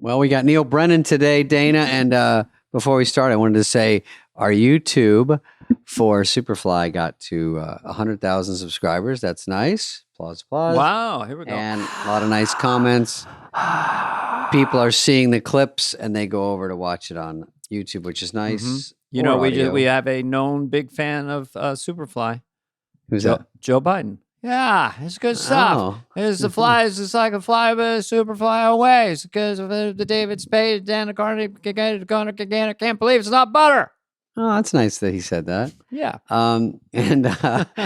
Well, we got Neal Brennan today, Dana. And before we start, I wanted to say our YouTube for Superfly got to 100,000 subscribers. That's nice. Applause, applause. Wow, here we go. And a lot of nice comments. People are seeing the clips and they go over to watch it on YouTube, which is nice. Mm-hmm. You know, we have a known big fan of Superfly. Who's that? Joe Biden. Yeah, it's good stuff. Oh. It's the flies. It's like a fly, but a super fly away. It's because of the David Spade, Dan Carney, I can't believe it's not butter. Oh, that's nice that he said that. Yeah.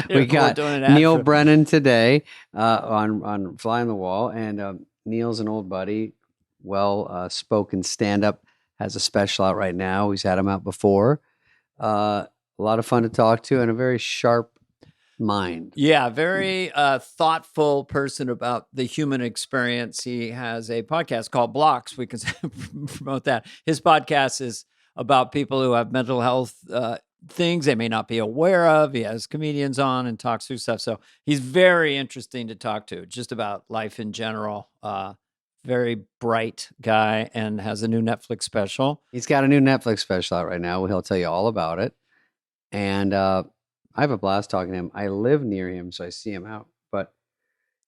We got Neal Brennan today on Fly on the Wall, and Neal's an old buddy, spoken stand-up, has a special out right now. He's had him out before. A lot of fun to talk to, and a very sharp mind. Yeah, very thoughtful person about the human experience. He has a podcast called Blocks. We can promote that. His podcast is about people who have mental health things they may not be aware of. He has comedians on and talks through stuff. So he's very interesting to talk to, just about life in general. Very bright guy, and has a new Netflix special. He's got a new Netflix special out right now. He'll tell you all about it. And I have a blast talking to him. I live near him, so I see him out. But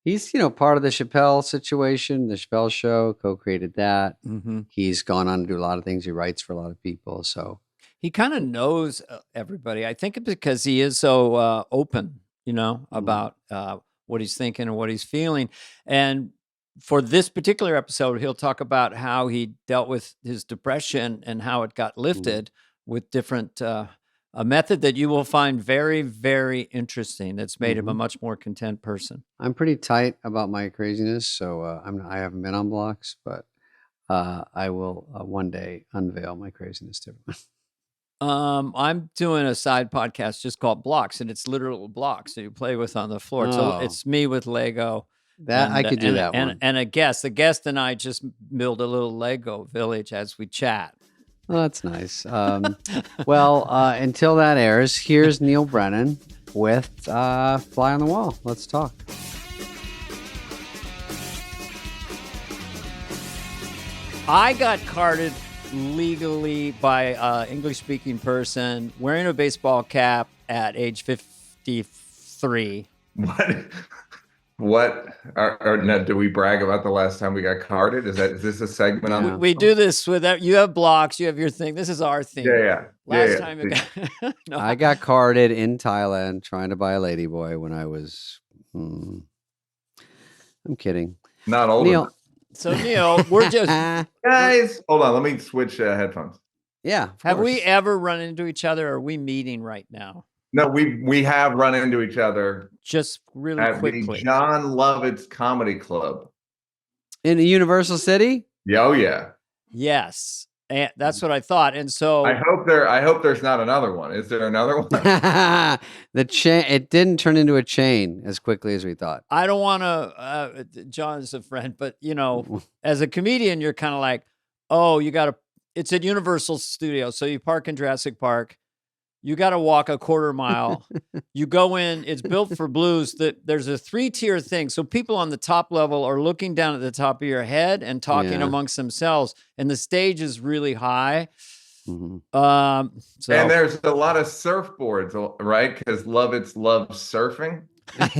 he's, part of the Chappelle situation, the Chappelle show, co-created that. Mm-hmm. He's gone on to do a lot of things. He writes for a lot of people. So he kind of knows everybody. I think it's because he is so open, about what he's thinking and what he's feeling. And for this particular episode, he'll talk about how he dealt with his depression and how it got lifted with different a method that you will find very, very interesting. That's made him a much more content person. I'm pretty tight about my craziness, so I haven't been on Blocks, but I will one day unveil my craziness to everyone. I'm doing a side podcast just called Blocks, and it's literal blocks that you play with on the floor. Oh. So it's me with Lego. I could do that one. And a guest. The guest and I just build a little Lego village as we chat. Oh, that's nice. Until that airs, here's Neal Brennan with Fly on the Wall. Let's talk. I got carded legally by an English-speaking person wearing a baseball cap at age 53. What? Now, do we brag about the last time we got carded? Is this a segment on? We do this with you have Blocks, you have your thing. This is our thing. Yeah. Last time you got, no. I got carded in Thailand trying to buy a ladyboy when I was. I'm kidding. Not old. Neal. So Neal, we're just guys. Hold on, let me switch headphones. Yeah. Have we ever run into each other? Or are we meeting right now? No, we have run into each other just really at quickly. The John Lovitz Comedy Club in Universal City. Oh yeah. Yes, and that's what I thought. And so I hope there's not another one. Is there another one? The chain. It didn't turn into a chain as quickly as we thought. I don't want to. John's a friend, but as a comedian, you're kind of like, oh, you got to. It's at Universal Studios, so you park in Jurassic Park. You got to walk a quarter mile. You go in. It's built for blues. There's a 3-tier thing. So people on the top level are looking down at the top of your head and talking amongst themselves. And the stage is really high. Mm-hmm. And there's a lot of surfboards, right? Because Lovitz loves surfing. That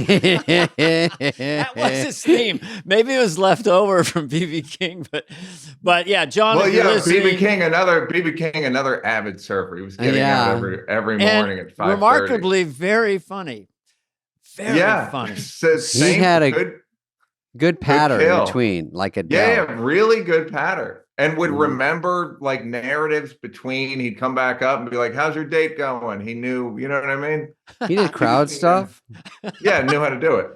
was his theme. Maybe it was left over from BB King, but yeah, John. Well, yeah, BB King, another avid surfer. He was getting out every morning at 5:30. Remarkably, very funny. Very funny. He had a good pattern in between, like a really good pattern. And would remember like narratives between. He'd come back up and be like, "How's your date going?" He knew, you know what I mean? He did crowd stuff. Yeah, knew how to do it.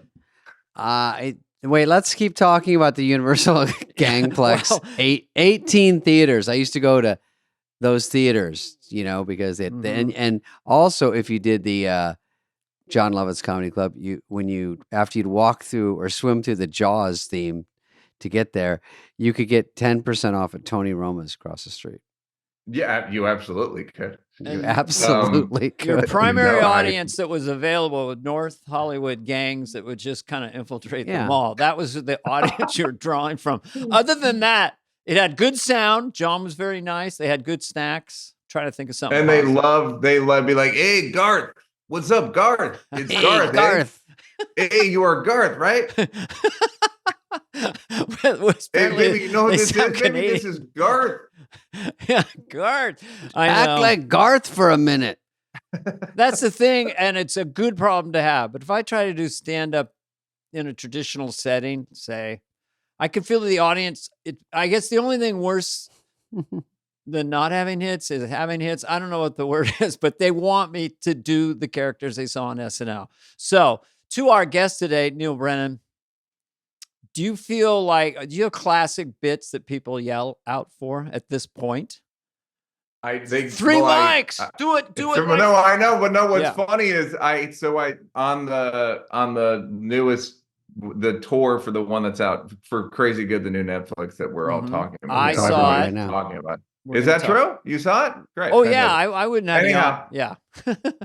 Wait, let's keep talking about the Universal Gangplex. 18 theaters. I used to go to those theaters, because and also if you did the John Lovitz Comedy Club, after you'd walk through or swim through the Jaws theme to get there, you could get 10% off at Tony Roma's across the street. Yeah, you absolutely could. You absolutely could. Your primary audience that was available with North Hollywood gangs that would just kind of infiltrate the mall. That was the audience you're drawing from. Other than that, It had good sound. John was very nice. They had good snacks. Trying to think of something. And they love be like, hey, Garth, what's up, Garth? It's Hey, Garth. Garth. Hey, you are Garth, right? Hey, baby, you know who this is? Baby, this is Garth. Yeah, Garth. Act like Garth for a minute. That's the thing, and it's a good problem to have. But if I try to do stand-up in a traditional setting, say, I can feel the audience. I guess the only thing worse than not having hits is having hits. I don't know what the word is, but they want me to do the characters they saw on SNL. So, to our guest today, Neal Brennan, do you feel like, do you have classic bits that people yell out for at this point? Three mics. Do it. No, I know, but no. What's funny is on the newest tour for the one that's out for Crazy Good, the new Netflix that we're all talking about. I saw it. Talking about. Is that true? You saw it? Great. Oh yeah, I wouldn't have. Anyhow, yeah.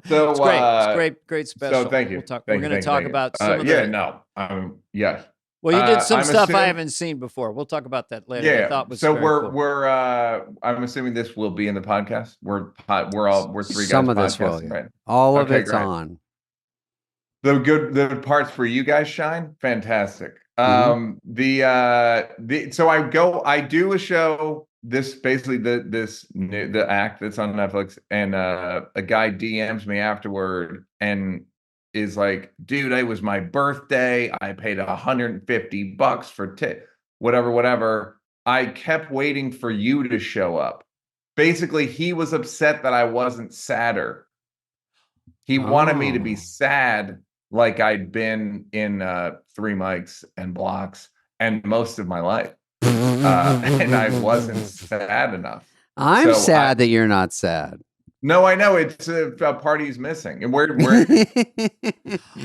So it's great. It's great special. So thank you. We're going to talk about some of the. Yes. Well, you did some stuff I haven't seen before. We'll talk about that later. Yeah. I thought was so cool. I'm assuming this will be in the podcast. We're three guys. Some of this will, right? All of it's on. The parts where you guys shine, fantastic. So I do a show. This basically the act that's on Netflix, and a guy DMs me afterward and is like, dude, it was my birthday. I paid $150 for whatever. I kept waiting for you to show up. Basically, he was upset that I wasn't sadder. He wanted me to be sad like I'd been in Three Mics and Blocks and most of my life. And I wasn't sad enough. I'm sad that you're not sad. No, I know it's a party's missing, and we're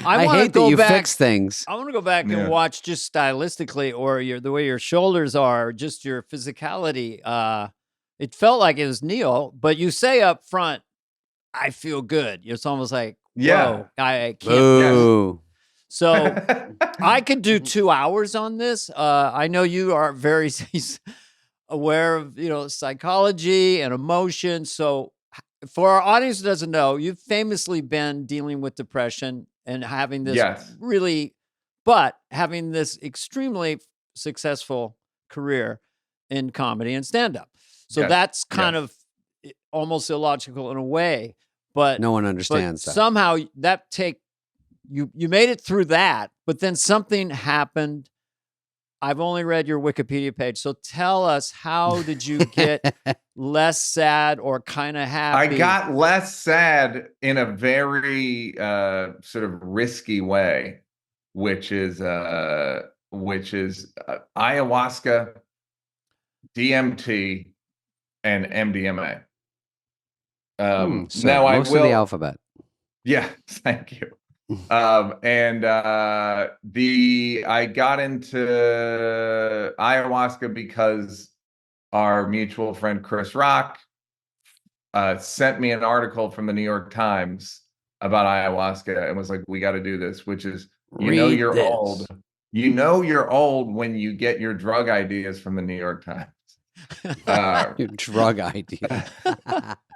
I hate that you fix things. I want to go back and watch just stylistically, or the way your shoulders are, just your physicality. It felt like it was Neal, but you say up front, "I feel good." It's almost like, "Whoa, I can't." Ooh. So I could do 2 hours on this. I know you are very aware of psychology and emotion. So for our audience who doesn't know, you've famously been dealing with depression and having this having this extremely successful career in comedy and stand-up. So that's kind of almost illogical in a way, but no one understands that. Somehow you made it through that, but then something happened. I've only read your Wikipedia page. So tell us, how did you get less sad or kind of happy? I got less sad in a very sort of risky way, which is ayahuasca, DMT, and MDMA. So now most of the alphabet. Yeah, thank you. I got into ayahuasca because our mutual friend Chris Rock sent me an article from the New York Times about ayahuasca and was like, we got to do this, which is, you're old. You know you're old when you get your drug ideas from the New York Times. Your drug idea.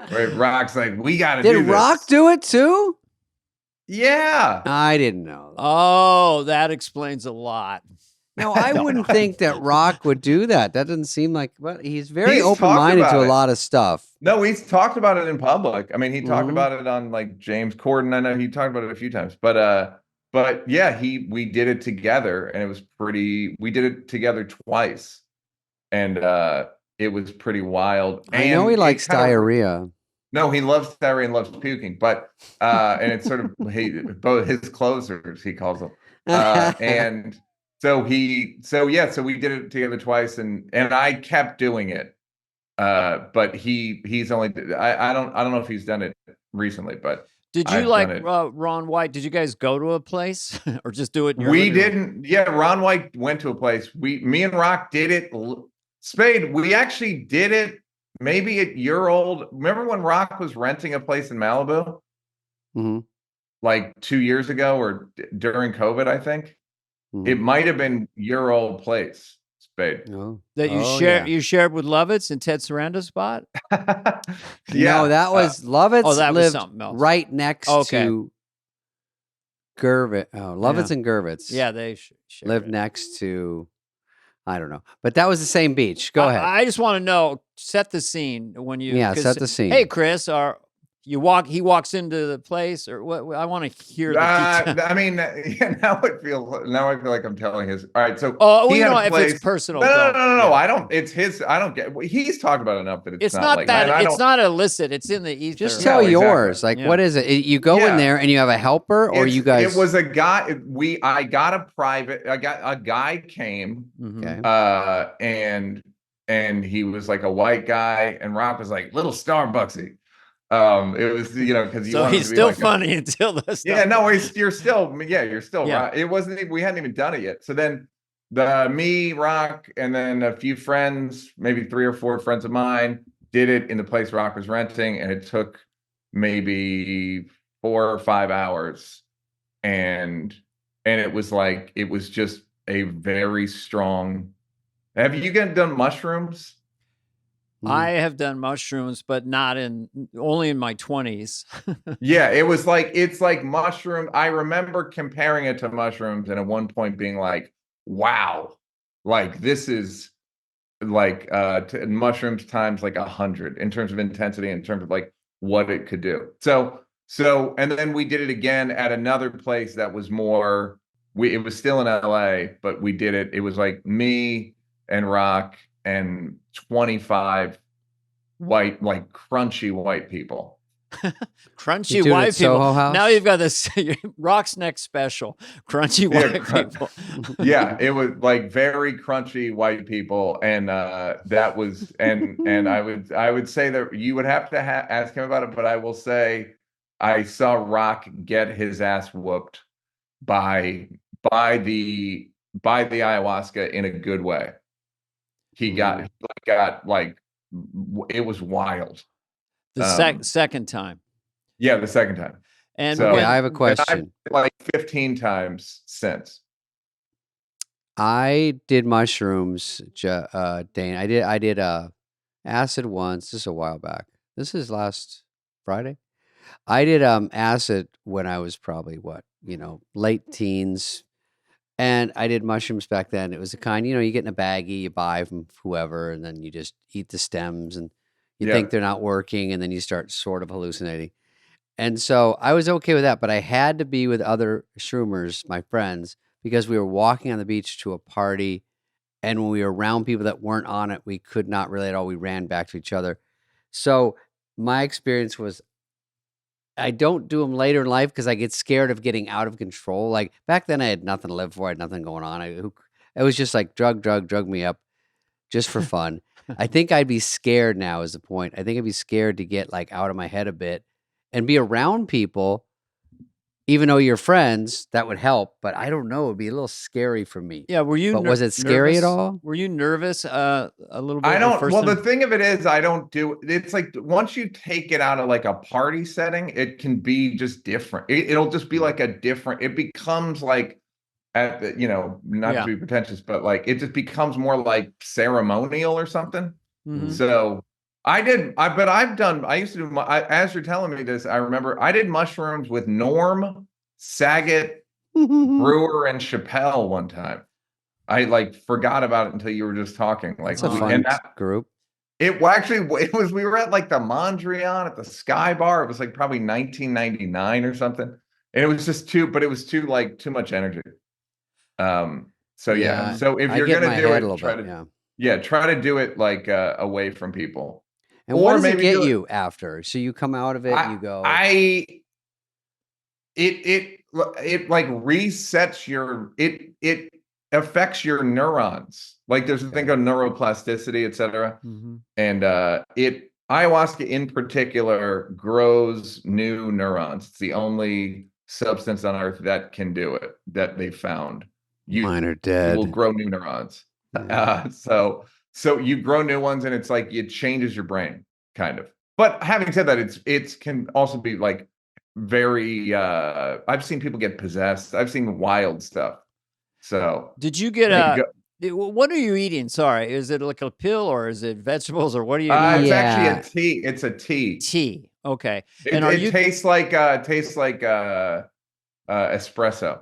Right, Rock's like, we got to do this. Did Rock do it too? Yeah. I didn't know. Oh, that explains a lot. No, I wouldn't think that Rock would do that. That doesn't seem like, well, he's very open-minded to a lot of stuff. No, he's talked about it in public. I mean, he talked about it on like James Corden. I know he talked about it a few times, but yeah, we did it together and it was we did it together twice. And it was pretty wild. I know he likes diarrhea. No, he loves diarrhea and loves puking, but and it's sort of both his closers, he calls them. And so we did it together twice, and I kept doing it. But he's only I don't know if he's done it recently, but did you Ron White? Did you guys go to a place or just do it? We didn't. Yeah, Ron White went to a place. Me and Rock did it. Spade, we actually did it. Maybe at your old. Remember when Rock was renting a place in Malibu? Mm-hmm. Like 2 years ago or during COVID, I think. Mm-hmm. It might have been your old place, Spade. No. that you Oh, shared yeah. you shared with Lovitz in Ted Sarando's spot? No, that was Lovitz that was lived something else. right next Okay. to Gervitz. Oh, Lovitz and Gervitz Yeah, they shared lived it. next to, I don't know, but that was the same beach. Go ahead. I just want to know, set the scene when you. Yeah, 'cause, set the scene. Hey, Chris, he walks into the place, or what? I want to hear the details. I mean, yeah, now I feel like I'm telling his. All right, so Oh, he you had know, a place. if it's personal, No. yeah. I don't. It's his. I don't get. He's talked about enough that it's not like that. I It's don't. not illicit. It's in the ether. Just Yeah, tell exactly. yours. Like, Yeah. what is it? You go in there and you have a helper, or you guys? It was a guy. I got a private. I got a guy came. Mhm. Okay. And he was like a white guy, and Rock was like little Starbucksy. It was because So he's still funny until the stuff. Yeah, no, you're still right. It wasn't even, we hadn't even done it yet. So then me, Rock, and then a few friends, maybe 3 or 4 friends of mine, did it in the place Rock was renting, and it took maybe 4 or 5 hours, and it was just a very strong. Have you done mushrooms? I have done mushrooms, but only in my 20s. Yeah, it's like mushroom. I remember comparing it to mushrooms, and at one point being like, wow, like this is like mushrooms times like 100 in terms of intensity, in terms of like what it could do. So and then we did it again at another place that was more, it was still in LA, but we did it. It was like me and Rock and 25 white, like crunchy white people. Crunchy white people. Soho House? Now you've got this Rock's next special. Crunchy white people. Yeah, it was like very crunchy white people, and that was and I would say that you would have to ask him about it, but I will say I saw Rock get his ass whooped by the ayahuasca in a good way. He got like, it was wild. The second time. Yeah, the second time. And so, I have a question. Like 15 times since. I did mushrooms, Dane. I did acid once. This is a while back. This is last Friday. I did acid when I was probably late teens. And I did mushrooms back then. It was the kind, you get in a baggie, you buy from whoever, and then you just eat the stems, and you think they're not working, and then you start sort of hallucinating. And so I was okay with that, but I had to be with other shroomers, my friends, because we were walking on the beach to a party, and when we were around people that weren't on it, we could not relate at all. We ran back to each other. So my experience was, I don't do them later in life because I get scared of getting out of control. Like back then, I had nothing to live for. I had nothing going on. It was just like drug me up just for fun. I think I'd be scared now is the point. I think I'd be scared to get like out of my head a bit and be around people, even though you're friends, that would help. But I don't know. It'd be a little scary for me. Yeah. Were you? But was it scary nervous? at all? Were you nervous a little bit? I don't. The well, time? the thing of it is, I don't do. It's like once you take it out of like a party setting, it can be just different. It'll just be like a different. It becomes like at the, not to be pretentious, but like it just becomes more like ceremonial or something. Mm-hmm. So I used to do, as you're telling me this, I remember I did mushrooms with Norm, Saget, Brewer, and Chappelle one time. I like forgot about it until you were just talking. Like, it's a fun group. It was, we were at like the Mondrian at the Sky Bar. It was like probably 1999 or something. And it was just too much energy. So yeah. So if you're going to do it, try to do it like away from people. And what does it get you after? So you come out of it, you go. It like resets it affects your neurons. Like there's a thing called neuroplasticity, etc. Mm-hmm. And ayahuasca in particular grows new neurons. It's the only substance on earth that can do it, that they found. Mine are dead. You will grow new neurons. Yeah. So you grow new ones, and it's like it changes your brain, kind of. But having said that, it can also be like very. I've seen people get possessed. I've seen wild stuff. So did you get What are you eating? Sorry, is it like a pill or is it vegetables or what are you? It's Yeah. actually a tea. It's a tea. Tea. Okay. It, And are it you tastes like espresso.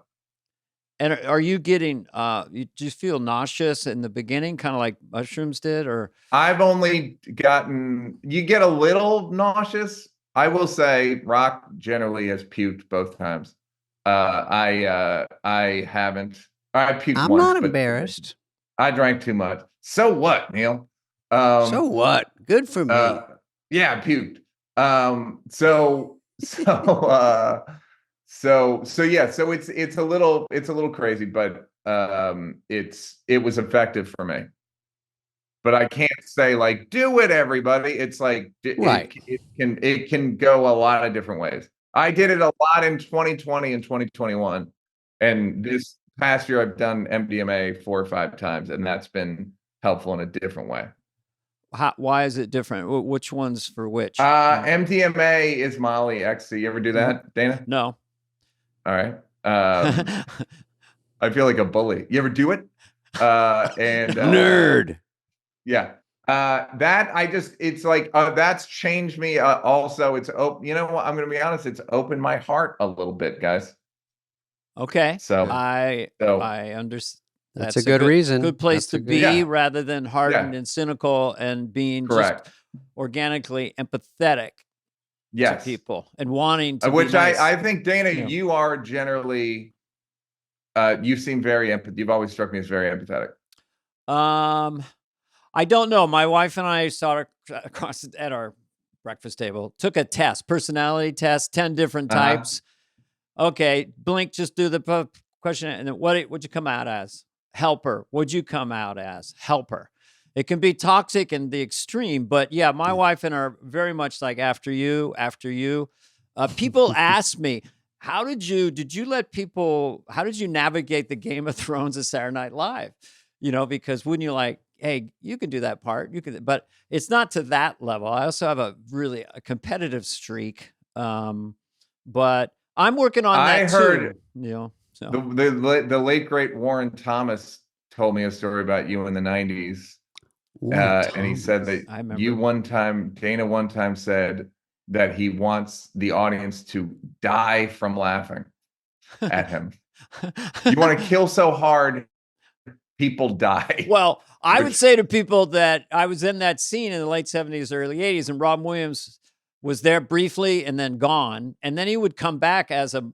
and are you getting? You just feel nauseous in the beginning, kind of like mushrooms did, or I've only gotten, you get a little nauseous. I will say Rock generally has puked both times. I haven't. I puked I'm once, not but embarrassed. I drank too much. So what, Neil? So what? Good for me. Yeah, I puked. So yeah, so it's a little crazy, but it was effective for me. But I can't say like do it, everybody. It's like Right. it can go a lot of different ways. I did it a lot in 2020 and 2021, and this past year I've done MDMA 4 or 5 times, and that's been helpful in a different way. why is it different? Which one's for which? MDMA is Molly, ecstasy. You ever do that, Dana? No. All right. I feel like a bully. You ever do it? And Nerd. Yeah. It's like that's changed me. Also, it's you know what? I'm gonna be honest, it's opened my heart a little bit, guys. Okay. So I understand. That's a good reason. Good place That's to be Yeah. rather than hardened and cynical and being correct. just organically empathetic to Yes. people and wanting to Which be nice. I think, Dana, Yeah. you are generally you seem very you've always struck me as very empathetic. I don't know. My wife and I saw it across at our breakfast table, took a test, personality test, 10 different types. Okay, blink, just do the question. And then what'd you come out as? Helper. What'd you come out as? Helper. It can be toxic in the extreme, but yeah, my wife and I are very much like after you. People ask me, how did you navigate the Game of Thrones of Saturday Night Live? Because wouldn't you like, hey, you can do that part, but it's not to that level. I also have a competitive streak. But I'm working on that heard, too. So. The late great Warren Thomas told me a story about you in the 90s. And he said that Dana one time said that he wants the audience to die from laughing at him. You want to kill so hard, people die. Well, I would say to people that I was in that scene in the late 70s, early 80s, and Robin Williams was there briefly and then gone. And then he would come back as a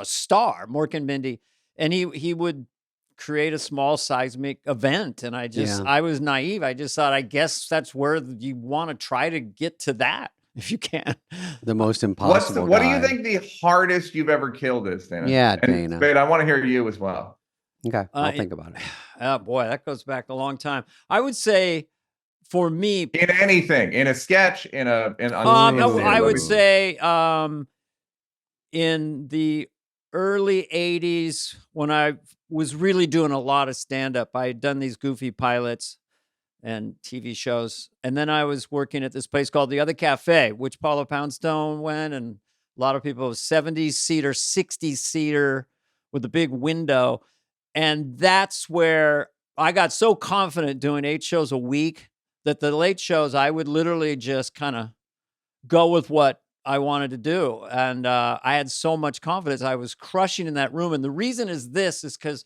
star, Mork and Mindy, and he would create a small seismic event. And I was naive. I just thought, I guess that's where you want to try to get to that if you can. The most impossible. What do you think the hardest you've ever killed is, Dana? Yeah, and Dana. Spade, I want to hear you as well. Okay, I'll think about it. Oh boy, that goes back a long time. I would say, for me, in anything, in a sketch, I would say, in the early 80s, when I was really doing a lot of stand-up, I had done these goofy pilots and TV shows. And then I was working at this place called The Other Cafe, which Paula Poundstone went, and a lot of people, 70-seater, 60-seater with a big window. And that's where I got so confident doing 8 shows a week that the late shows, I would literally just kind of go with what I wanted to do. And I had so much confidence. I was crushing in that room. And the reason is because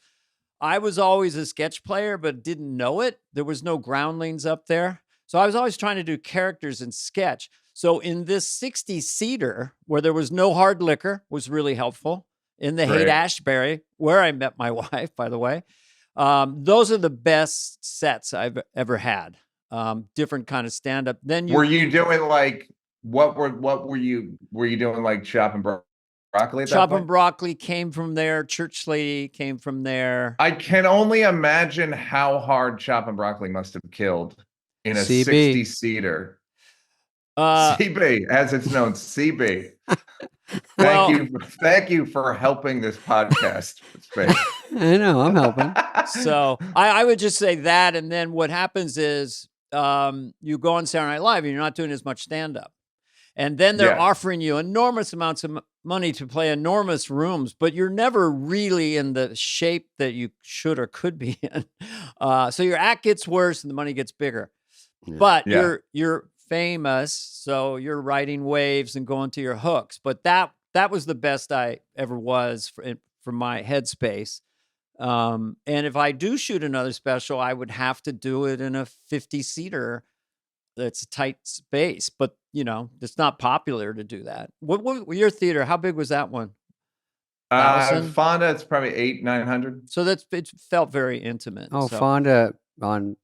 I was always a sketch player, but didn't know it. There was no groundlings up there. So I was always trying to do characters in sketch. So in this 60-seater, where there was no hard liquor, was really helpful. In the Haight-Ashbury, where I met my wife, by the way. Those are the best sets I've ever had. Different kind of stand-up. Then were you doing like what were you doing, like Chop and Broccoli? Chop and Broccoli came from there. Church Lady came from there. I can only imagine how hard Chop and Broccoli must have killed in a 60-seater. CB, as it's known, CB. Thank you for helping this podcast. I know, I'm helping. So I would just say that, and then what happens is you go on Saturday Night Live and you're not doing as much stand-up. And then they're Yeah. offering you enormous amounts of money to play enormous rooms, but you're never really in the shape that you should or could be in. So your act gets worse and the money gets bigger. Yeah. But Yeah. you're famous, so you're riding waves and going to your hooks. But that was the best I ever was for my headspace. And if I do shoot another special, I would have to do it in a 50-seater. That's a tight space, but it's not popular to do that. What your theater? How big was that one? 1,000? Fonda, it's probably 800-900 So it felt very intimate. Oh, so. Fonda in Hollywood.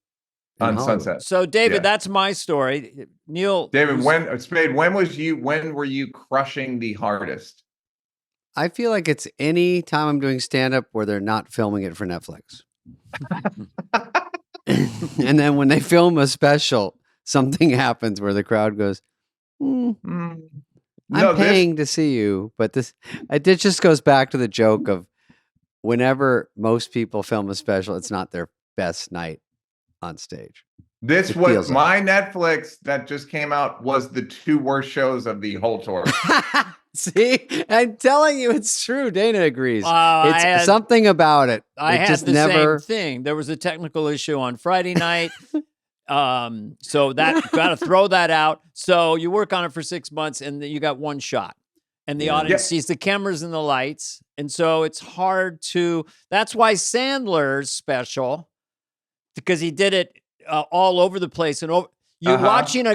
Sunset. So David, Yeah. that's my story. Neal, David, Spade, when were you crushing the hardest? I feel like it's any time I'm doing stand-up where they're not filming it for Netflix. And then when they film a special, something happens where the crowd goes, I'm paying to see you. But it just goes back to the joke of whenever most people film a special, it's not their best night on stage. This was my Netflix that just came out was the 2 worst shows of the whole tour. See, I'm telling you, it's true. Dana agrees. It's something about it. I it had just the never... same thing. There was a technical issue on Friday night. So that got to throw that out. So you work on it for 6 months and then you got one shot. And the audience sees the cameras and the lights. And so it's hard to... That's why Sandler's special, because he did it all over the place. And you're watching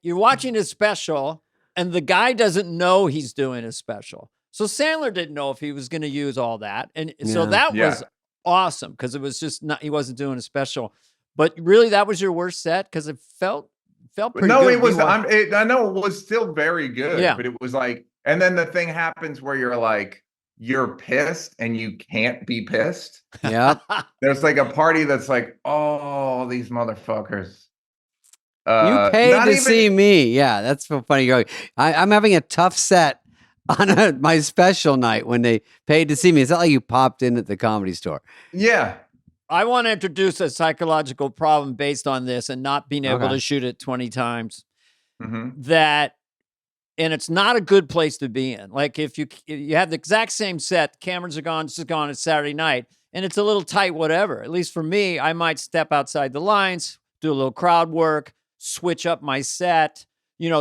you're watching his special, and the guy doesn't know he's doing a special. So Sandler didn't know if he was going to use all that. And so that was awesome because it was just he wasn't doing a special. But really, that was your worst set because it felt pretty good. No, it was, I know it was still very good, Yeah. but it was like, and then the thing happens where you're like, you're pissed and you can't be pissed. Yeah. There's like a party that's like, oh, these motherfuckers. You paid to see me. Yeah, that's so funny. I'm having a tough set on my special night when they paid to see me. It's not like you popped in at the Comedy Store. Yeah. I want to introduce a psychological problem based on this and not being able to shoot it 20 times. And it's not a good place to be in. Like if you have the exact same set, cameras are gone, it's gone, it's Saturday night, and it's a little tight, whatever. At least for me, I might step outside the lines, do a little crowd work, switch up my set,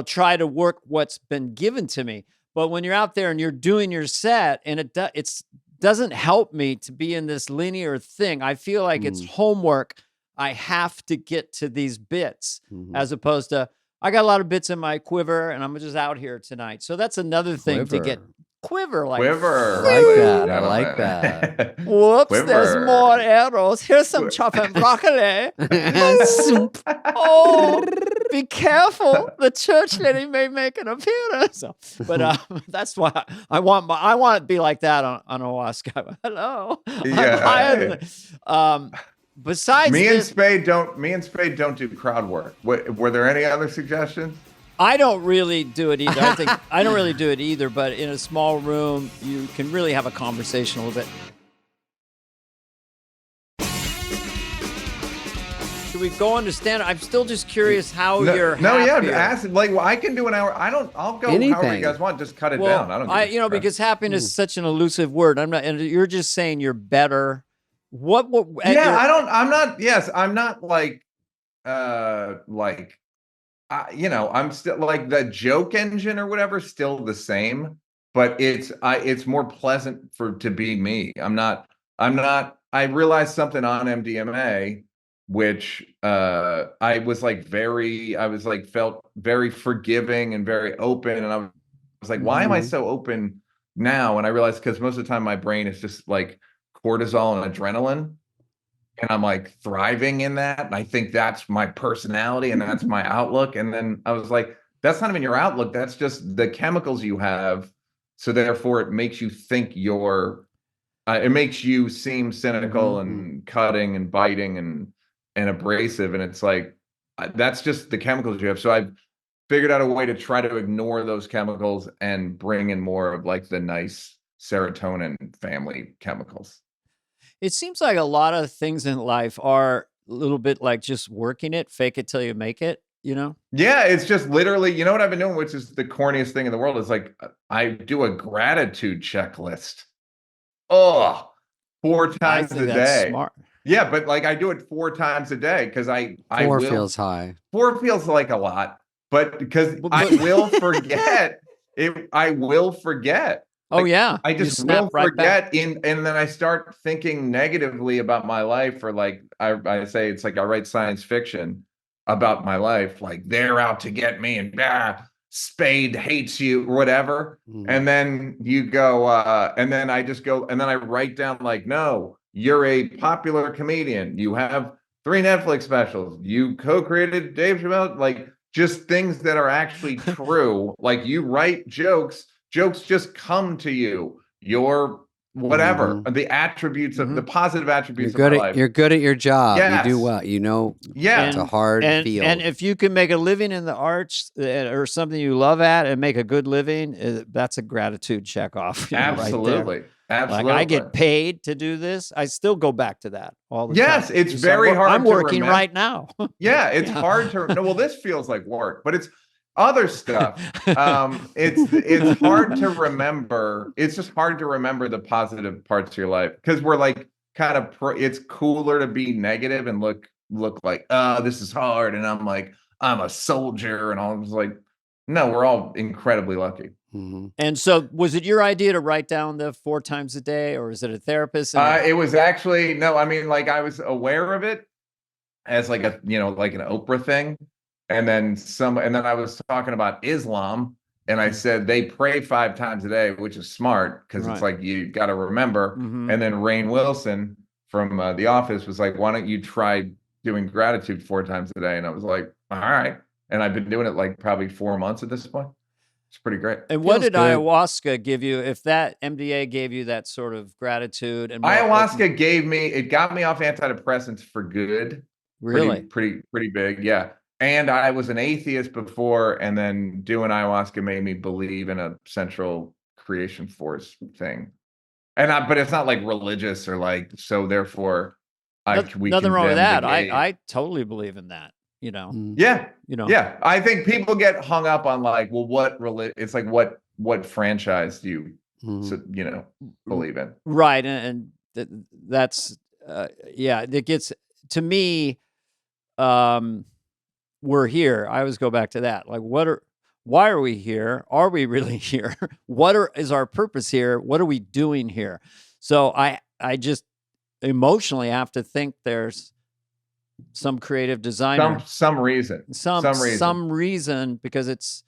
try to work what's been given to me. But when you're out there and you're doing your set and it doesn't help me to be in this linear thing. I feel like it's homework. I have to get to these bits as opposed to, I got a lot of bits in my quiver and I'm just out here tonight. So that's another thing to get quiver. I like that. Whoops, Quiver. there's more arrows. Here's some chopped broccoli. Oh, be careful. The church lady may make an appearance. But that's why I want it to be like that on Oscar. Hello. Yeah. Besides me and Spade don't do crowd work. Were there any other suggestions? I don't really do it either. I don't really do it either, but in a small room, you can really have a conversation a little bit. Should we go on to stand? I'm still just curious how you're happier. Ask, I can do an hour. I'll go Anything. however you guys want. Just cut it down. I don't because happiness is such an elusive word. I'm not, and you're just saying you're better. I'm not I'm still like the joke engine or whatever, still the same, but it's more pleasant to be me. I realized something on MDMA, which felt very forgiving and very open. And I was like, why am I so open now? And I realized because most of the time my brain is just like cortisol and adrenaline. And I'm like thriving in that. And I think that's my personality and that's my outlook. And then I was like, that's not even your outlook. That's just the chemicals you have. So therefore it makes you think it makes you seem cynical and cutting and biting and abrasive. And it's like, that's just the chemicals you have. So I've figured out a way to try to ignore those chemicals and bring in more of like the nice serotonin family chemicals. It seems like a lot of things in life are a little bit like just working it, fake it till you make it. Yeah, it's just literally, you know what I've been doing, which is the corniest thing in the world, is like I do a gratitude checklist. Oh, 4 I times think a that's day. smart. Yeah, but like I do it 4 times a day because I 4 will. feels high. 4 feels like a lot, but because I will forget it, I will forget. Oh Like, yeah, I you just snap will right back. forget and then I start thinking negatively about my life, or like I say it's like I write science fiction about my life, like they're out to get me and Spade hates you, whatever. And then you go, and then I just go, and then I write down like, no, you're a popular comedian. You have 3 Netflix specials. You co-created Dave Chappelle, like just things that are actually true. Like you write jokes just come to you. Your whatever, the attributes of the positive attributes of my life. You're good at your job. Yes. You do well. You know, Yeah. it's a hard field. And if you can make a living in the arts or something you love at and make a good living, that's a gratitude check off. Absolutely. Right, Absolutely. like I get paid to do this. I still go back to that all the time. Yes, it's very hard. I'm working right now. Yeah, it's hard to. No, well, this feels like work, but it's other stuff. It's hard to remember. It's just hard to remember the positive parts of your life because we're like kind of. It's cooler to be negative and look like, oh, this is hard, and I'm like, I'm a soldier, and I was like, no, we're all incredibly lucky. And so, was it your idea to write down the 4 times a day, or is it a therapist? It was actually no. I mean, like I was aware of it as like a like an Oprah thing, and then I was talking about Islam, and I said they pray 5 times a day, which is smart because it's like you got to remember. And then Rainn Wilson from The Office was like, "Why don't you try doing gratitude 4 times a day?" And I was like, "All right." And I've been doing it like probably 4 months at this point. It's pretty great. And what did ayahuasca give you? If that MDA gave you that sort of gratitude, and ayahuasca got me off antidepressants for good. Really? Pretty big. Yeah. And I was an atheist before, and then doing ayahuasca made me believe in a central creation force thing. But it's not like religious or like, so therefore nothing wrong with that. I totally believe in that. Yeah. Yeah. I think people get hung up on like, well, it's like what franchise do you believe in? Right. And that's it gets to me. We're here. I always go back to that. Like, why are we here? Are we really here? Is our purpose here? What are we doing here? So I just emotionally have to think there's some creative designer, some reason, because it's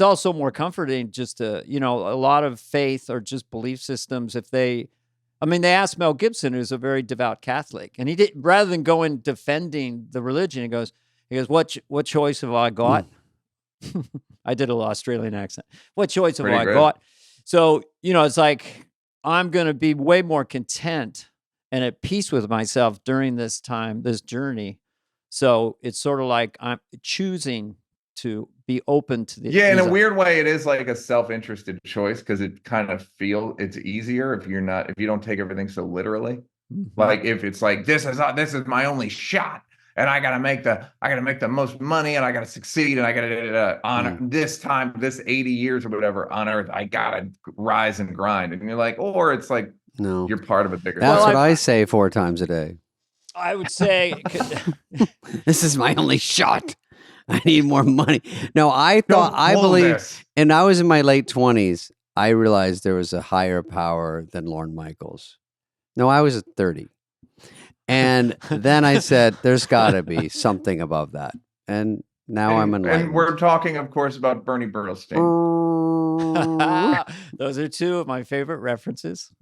also more comforting just to, a lot of faith or just belief systems. They asked Mel Gibson, who's a very devout Catholic, and he did, rather than go in defending the religion, he goes, what choice have I got? I did a little Australian accent. What choice have I got? So, it's like, I'm going to be way more content and at peace with myself during this time, this journey. So it's sort of like I'm choosing to be open to the. Yeah, in a weird way, it is like a self-interested choice because it kind of it's easier if you don't take everything so literally. Like if it's like this is my only shot, and I gotta make the most money, and I gotta succeed, and I gotta honor this time, this 80 years or whatever on Earth, I gotta rise and grind, and you're like, or it's like. No, you're part of a bigger. That's what I say 4 times a day. I would say this is my only shot. I need more money. No, I believe, and I was in my late 20s. I realized there was a higher power than Lorne Michaels. No, I was at 30, and then I said, "There's got to be something above that." And now I'm enlightened. And we're talking, of course, about Bernie Burlstein. Those are 2 of my favorite references.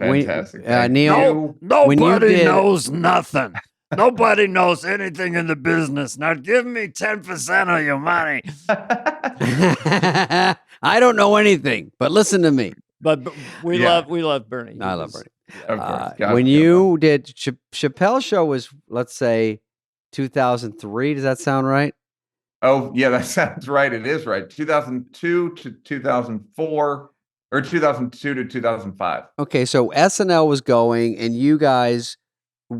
Fantastic. Neal, nobody knows nothing. Nobody knows anything in the business. Now give me 10% of your money. I don't know anything, but listen to me. But we love Bernie. I love Bernie. Of course. When you did Chappelle show was, let's say, 2003. Does that sound right? Oh yeah, that sounds right. It is right. 2002 to 2004. Or 2002 to 2005. Okay, so SNL was going, and you guys,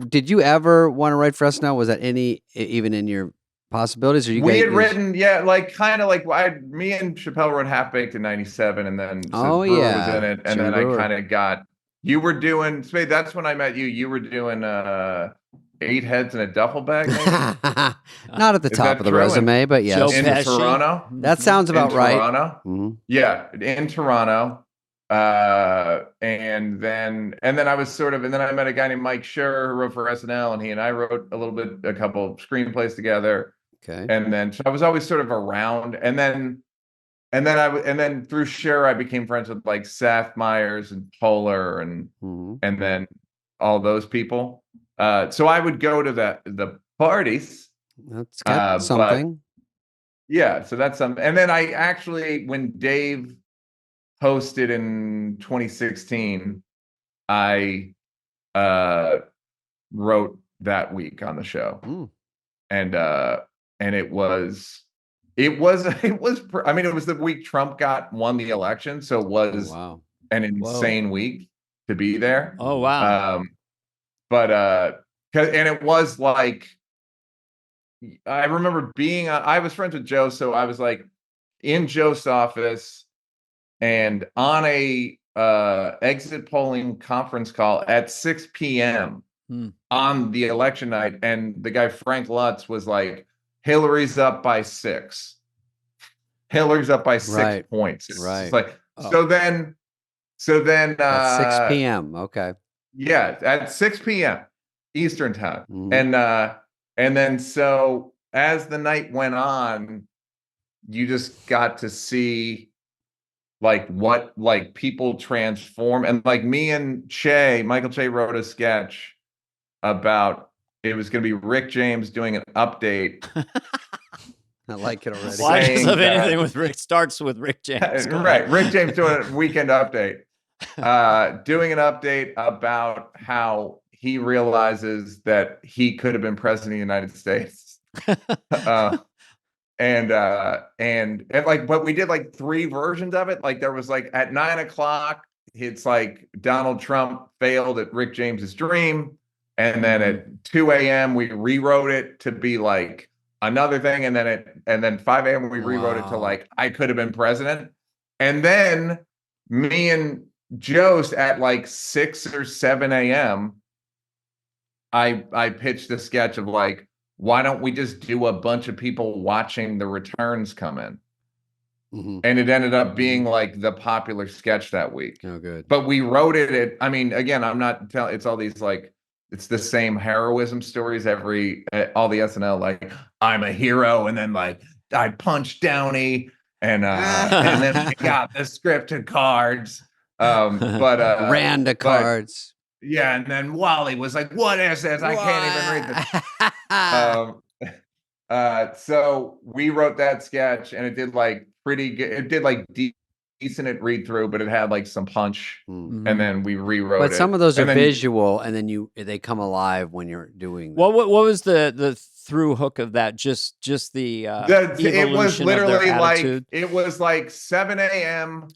did you ever want to write for SNL? Was that even in your possibilities? Or you We guys, had written, like kind of like me and Chappelle wrote Half Baked in '97, and then Oh, Brewer was yeah. in it, and Jim then Brewer. I kind of got. You were doing Spade. That's when I met you. You were doing 8 heads in a duffel bag, maybe. Not at the Is top that of the true? resume, but Joe yes. In Pesci. Toronto. That sounds In about right. Toronto. Mhm. Yeah, in Toronto. And then I was and then I met a guy named Mike Schur who wrote for SNL, and he and I wrote a couple screenplays together. Okay. And then so I was always sort of around, and then through Schur I became friends with like Seth Meyers and Polar and then all those people. So I would go to the parties. That's got something. Yeah, so that's something. And then I actually, when Dave hosted in 2016, I wrote that week on the show. And it was I mean, it was the week Trump won the election, so it was an insane week to be there. Oh wow. But and it was like, I remember I was friends with Joe, so I was like in Joe's office and on a exit polling conference call at 6 p.m. On the election night, and the guy Frank Lutz was like, Hillary's up by 6. Hillary's up by 6 points. It's like, so then at 6 p.m. Okay. Yeah, at 6 p.m. Eastern time. And then so as the night went on, you just got to see like what like people transform. And like me and Michael Che wrote a sketch about it was going to be Rick James doing an update. I like it already. Why does anything with Rick starts with Rick James? Right. Rick James doing a weekend update. Doing an update about how he realizes that he could have been president of the United States. And like, but we did like 3 versions of it. Like there was like at 9:00, it's like Donald Trump failed at Rick James's dream. And then at 2 a.m. we rewrote it to be like another thing. And then 5 a.m. we rewrote it to like, I could have been president. And then me and Joe's at like 6 or 7 a.m. I pitched the sketch of like, why don't we just do a bunch of people watching the returns come in? And it ended up being like the popular sketch that week. Oh, good. But we wrote it. I mean, again, I'm not telling. It's all these like, it's the same heroism stories all the SNL, like I'm a hero, and then like I punched Downey, and then we got the scripted cards. Randa cards. Yeah, and then Wally was like, "What is this? I can't even read this." So we wrote that sketch, and it did like pretty good. It did like decent at read through, but it had like some punch, and then we rewrote it. But some of those are visual, and then they come alive when you're doing them. What was the through hook of that? Just the it was literally like attitude? it was like 7 a.m.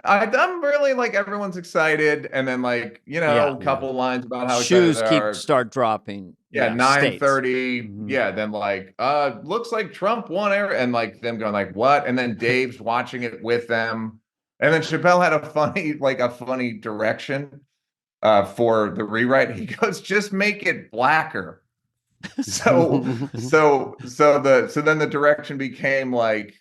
I'm really like everyone's excited, and then like a couple lines about how shoes start dropping. Yeah, 9:30. Yeah, then like looks like Trump won, and like them going like what, and then Dave's watching it with them, and then Chappelle had a funny direction for the rewrite. He goes, just make it blacker. So then the direction became like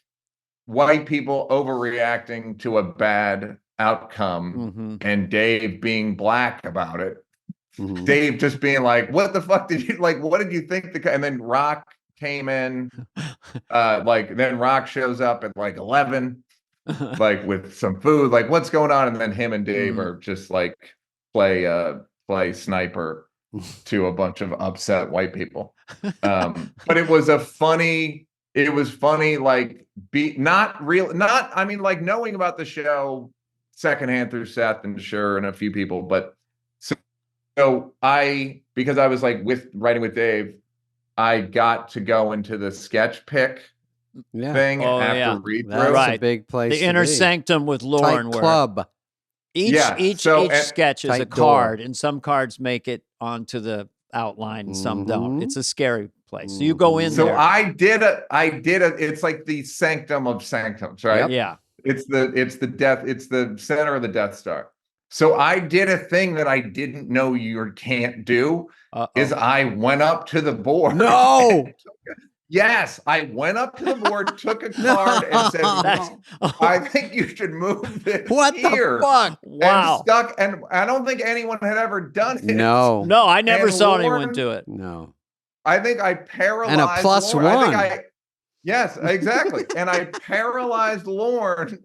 white people overreacting to a bad outcome, and Dave being black about it. Dave just being like, what the fuck did you like? What did you think? And then Rock came in, then Rock shows up at like 11, like with some food, like what's going on? And then him and Dave are just like play sniper to a bunch of upset white people. But it was funny, like I mean, like knowing about the show secondhand through Seth and Schur and a few people, but so because I was like writing with Dave, I got to go into the sketch pick thing after read through. That's a big place. The inner sanctum with Lauren, tight club. Each sketch is a card, and some cards make it onto the outline and some don't. It's a scary place. So you go in So there. I did a. It's like the sanctum of sanctums, right? Yeah. It's the center of the Death Star. So I did a thing that I didn't know you can't do. Is I went up to the board. No. Yes, I went up to the board, took a card, and said, "I think you should move this What here." the fuck? Wow. And I don't think anyone had ever done it. No. No, I never And saw Lauren- anyone do it. No. I think I paralyzed And a plus Lauren. one. Yes, exactly. And I paralyzed Lauren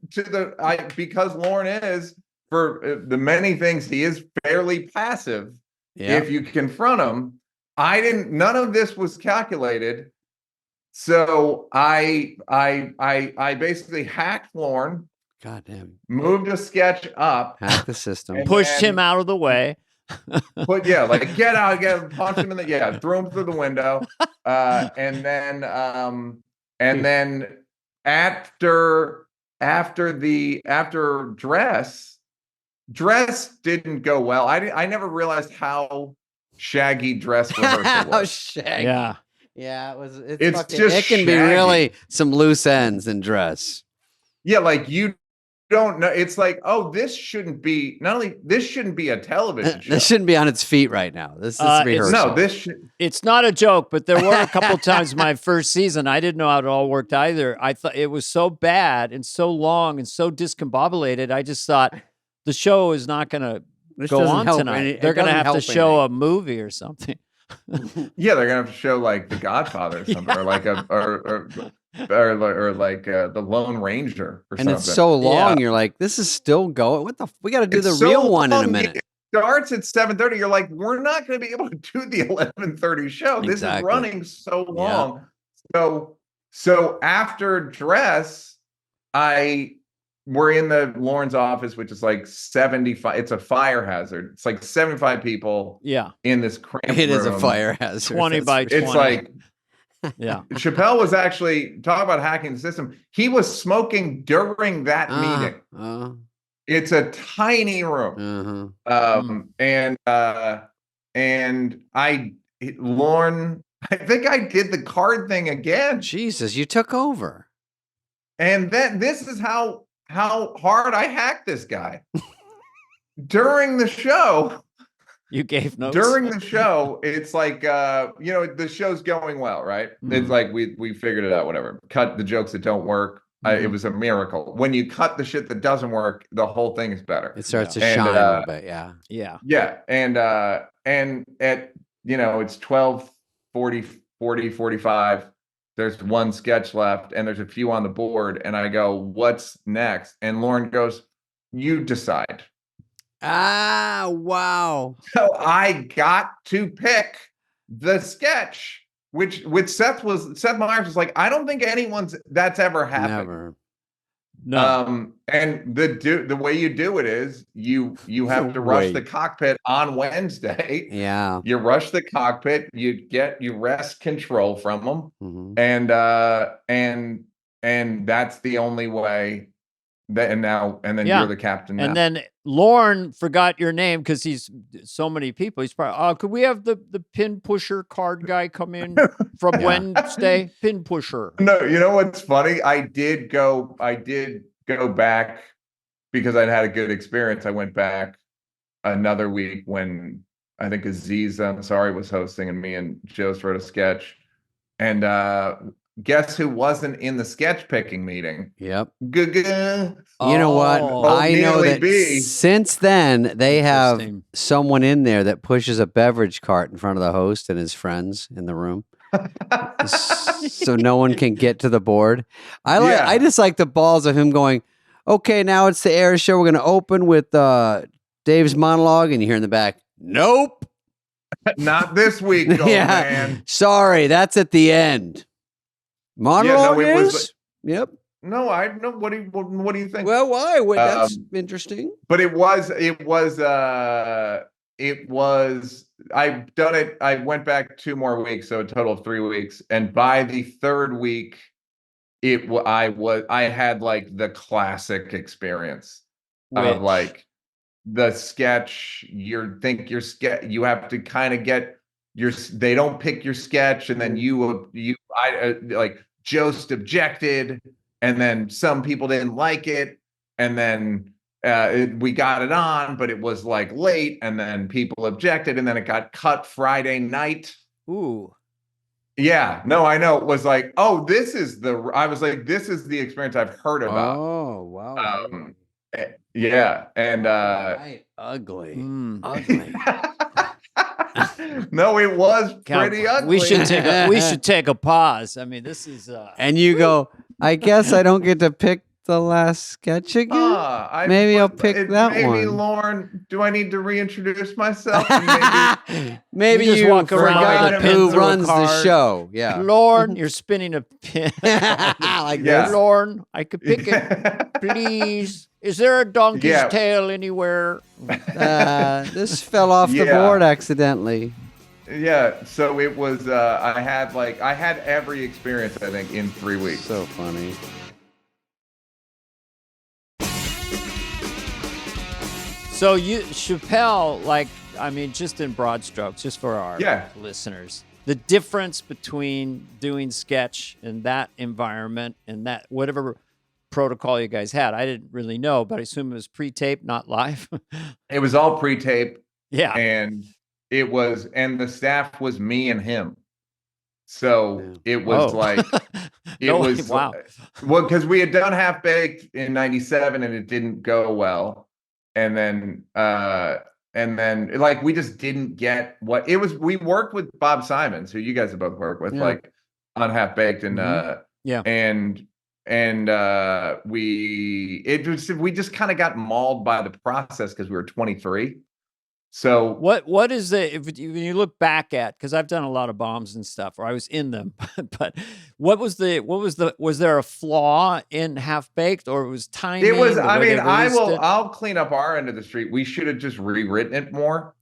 because Lauren is, for the many things, he is fairly passive. Yeah. If you confront him, none of this was calculated. So I basically hacked Lauren, God damn. moved a sketch up, Hack the system. And Pushed then- him out of the way. get out, punch him in the threw him through the window, and then after dress didn't go well. I never realized how shaggy dress rehearsal was. Shaggy. Yeah. Yeah, it was. It's fucking, just it can be shaggy. really some loose ends in dress. Yeah, like you don't know. It's like, oh, this shouldn't be a television show. This shouldn't be on its feet right now. This is rehearsal. No, this should. It's not a joke, but there were a couple times my first season, I didn't know how it all worked either. I thought it was so bad and so long and so discombobulated. I just thought the show is not going to go on tonight. They're going to have to show a movie or something. Yeah, they're gonna have to show like The Godfather or something, or like the Lone Ranger or and something. it's so long. Yeah. You're like, this is still going. What the? We got to do It's the so real one in a long. minute. It starts at 7:30. You're like, we're not going to be able to do the 11:30 show. This is running so long. So after dress, we're in the Lauren's office, which is like 75. It's a fire hazard. It's like 75 people. Yeah. In this cramped It is a room. fire hazard. 20 by 20. It's like. Yeah. Chappelle was actually talking about hacking the system. He was smoking during that meeting. It's a tiny room. Lauren, I think I did the card thing again. Jesus, you took over. And then this is how hard I hacked this guy. During the show. You gave notes. During the show, it's like the show's going well, right? Mm-hmm. It's like we figured it out, whatever. Cut the jokes that don't work. It was a miracle. When you cut the shit that doesn't work, the whole thing is better. It starts to shine a little bit, yeah. Yeah. Yeah. And at it's 12:40, 45. There's one sketch left and there's a few on the board. And I go, what's next? And Lauren goes, you decide. Ah, wow. So I got to pick the sketch, which Seth Meyers was like, I don't think that's ever happened. Never. No. And the way you do it is you have to rush the cockpit on Wednesday. Yeah. You rush the cockpit, you wrest control from them. Mm-hmm. And that's the only way. And then you're the captain now. And then Lauren forgot your name because he's so many people. He's probably, could we have the pin pusher card guy come in from Wednesday? Pin pusher. No, you know what's funny? I did go back because I'd had a good experience. I went back another week when I think Aziz Ansari was hosting and me and Jost wrote a sketch. And guess who wasn't in the sketch picking meeting? Yep. Guh-guh. You know what? I know Nearly that B. since then they have someone in there that pushes a beverage cart in front of the host and his friends in the room. So no one can get to the board. I just like the balls of him going, okay, now it's the air show. We're going to open with Dave's monologue. And you hear in the back, nope. Not this week, old man. Sorry, that's at the end. Monologue is? Yep. No, I know. What do you think? Well, why? That's interesting. But it was. I've done it. I went back 2 more weeks, so a total of 3 weeks. And by the 3rd week, I had like the classic experience of like the sketch. You have to kind of get they don't pick your sketch, and then like Jost objected, and then some people didn't like it, and then we got it on, but it was like late, and then people objected, and then it got cut Friday night. Ooh. Yeah, no, I know. It was like, oh, I was like, this is the experience I've heard about. Oh, wow. Yeah, and right. Ugly. Ugly. No, it was pretty ugly. We should take a pause. I mean, this is and you go, I guess I don't get to pick the last sketch again. Maybe I'll pick that one. Maybe, Lauren, do I need to reintroduce myself? Maybe you just walk around with a who pen runs through a the card. show. Yeah. Lauren, you're spinning a pin. Like this. Lauren, I could pick it. Please. Is there a donkey's tail anywhere? This fell off the board accidentally. Yeah, so it was I had every experience, I think, in 3 weeks. So funny. So Chappelle, like, I mean, just in broad strokes, just for our listeners, the difference between doing sketch in that environment and that whatever protocol you guys had, I didn't really know, but I assume it was pre-tape, not live. It was all pre-tape. Yeah. And the staff was me and him. So it was wow. Well, because we had done Half Baked in '97 and it didn't go well. And then like we just didn't get what it was. We worked with Bob Simons, who you guys have both worked with, like on Half Baked, and we just kind of got mauled by the process because we were 23. So what is when you look back at, because I've done a lot of bombs and stuff, or I was in them, but was there a flaw in Half Baked, or it was timing? It was, I mean, I'll clean up our end of the street. We should have just rewritten it more.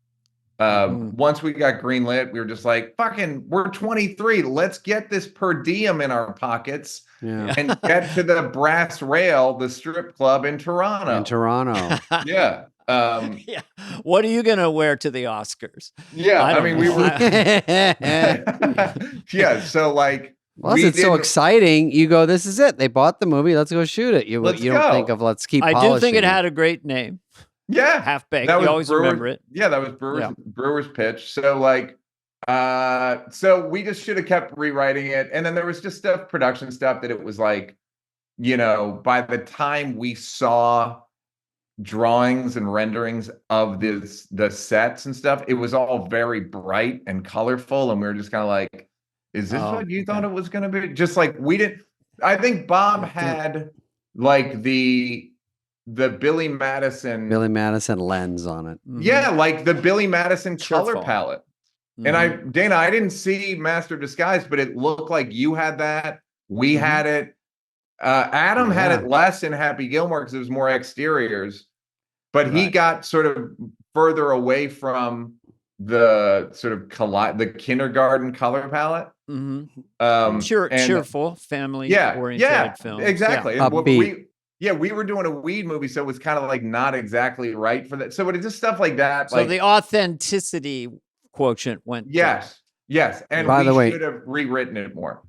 Once we got greenlit, we were just like, we're 23. Let's get this per diem in our pockets and get to the Brass Rail, the strip club in Toronto. Yeah. What are you gonna wear to the Oscars? Yeah, I mean, we were. So like, plus it's so exciting. You go, this is it. They bought the movie. Let's go shoot it. You don't think of let's keep. I do think it had a great name. Yeah, Half Baked. You always remember it. Yeah, that was Brewer's pitch. So like, so we just should have kept rewriting it, and then there was just production stuff that it was like, by the time we saw drawings and renderings of the sets and stuff, it was all very bright and colorful, and we were just kind of like, is this what you thought it was going to be? Just like we didn't. I think Bob had like the Billy Madison lens on it. Yeah, like the Billy Madison color palette. And Dana, I didn't see Master of Disguise, but it looked like you had that. We had it. Adam had it less in Happy Gilmore because it was more exteriors. But he got sort of further away from the sort of the kindergarten color palette. Cheerful, family-oriented film. Exactly. Yeah. We were doing a weed movie, so it was kind of like not exactly right for that. So it just stuff like that. So the authenticity quotient went. Yes. And by the way, should have rewritten it more.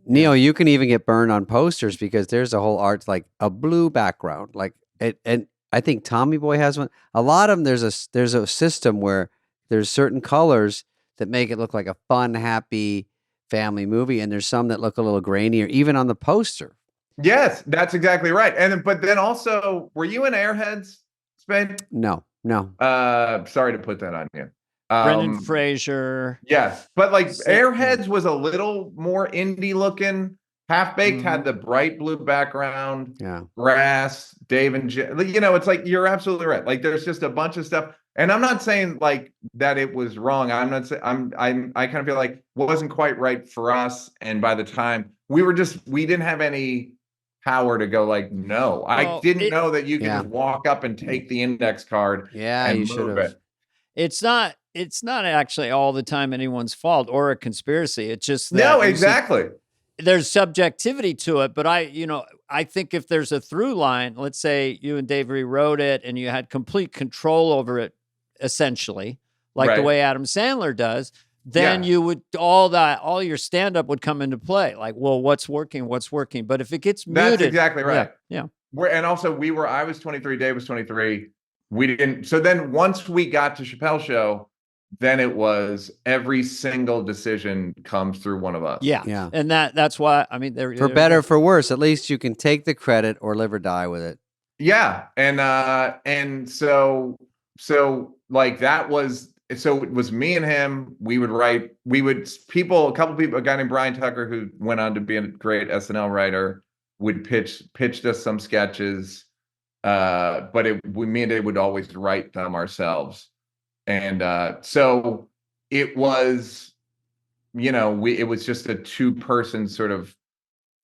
Neal, you can even get burned on posters because there's a whole art like a blue background, like it, and I think Tommy Boy has one. A lot of them, there's a system where there's certain colors that make it look like a fun, happy family movie, and there's some that look a little grainier, even on the poster. Yes, that's exactly right. But then also, were you in Airheads, Spade? No. Sorry to put that on you. Brendan Fraser. Yes, but like Airheads was a little more indie looking. Half Baked had the bright blue background. Yeah, Grass, Dave and Jay. It's like you're absolutely right. Like there's just a bunch of stuff, and I'm not saying like that it was wrong. I'm not saying I kind of feel like it wasn't quite right for us. And by the time we didn't have any power to go like, no, I didn't know that you could just walk up and take the index card. Yeah, you should have. It's not actually all the time anyone's fault or a conspiracy. It's just that exactly. There's subjectivity to it, but I think if there's a through line, let's say you and Dave rewrote it and you had complete control over it, essentially, like the way Adam Sandler does, then you would all your stand up would come into play. Like, well, what's working? But if it gets muted, that's exactly right. Yeah. And also I was 23, Dave was 23. We didn't. So then once we got to Chappelle show, then it was every single decision comes through one of us. Yeah. And that's why, I mean, for better, for worse, at least you can take the credit or live or die with it. Yeah. And so like that was, so it was me and him. We would write, a couple people, a guy named Brian Tucker, who went on to be a great SNL writer, would pitched us some sketches. But me and Dave would always write them ourselves. And so it was, it was just a 2-person sort of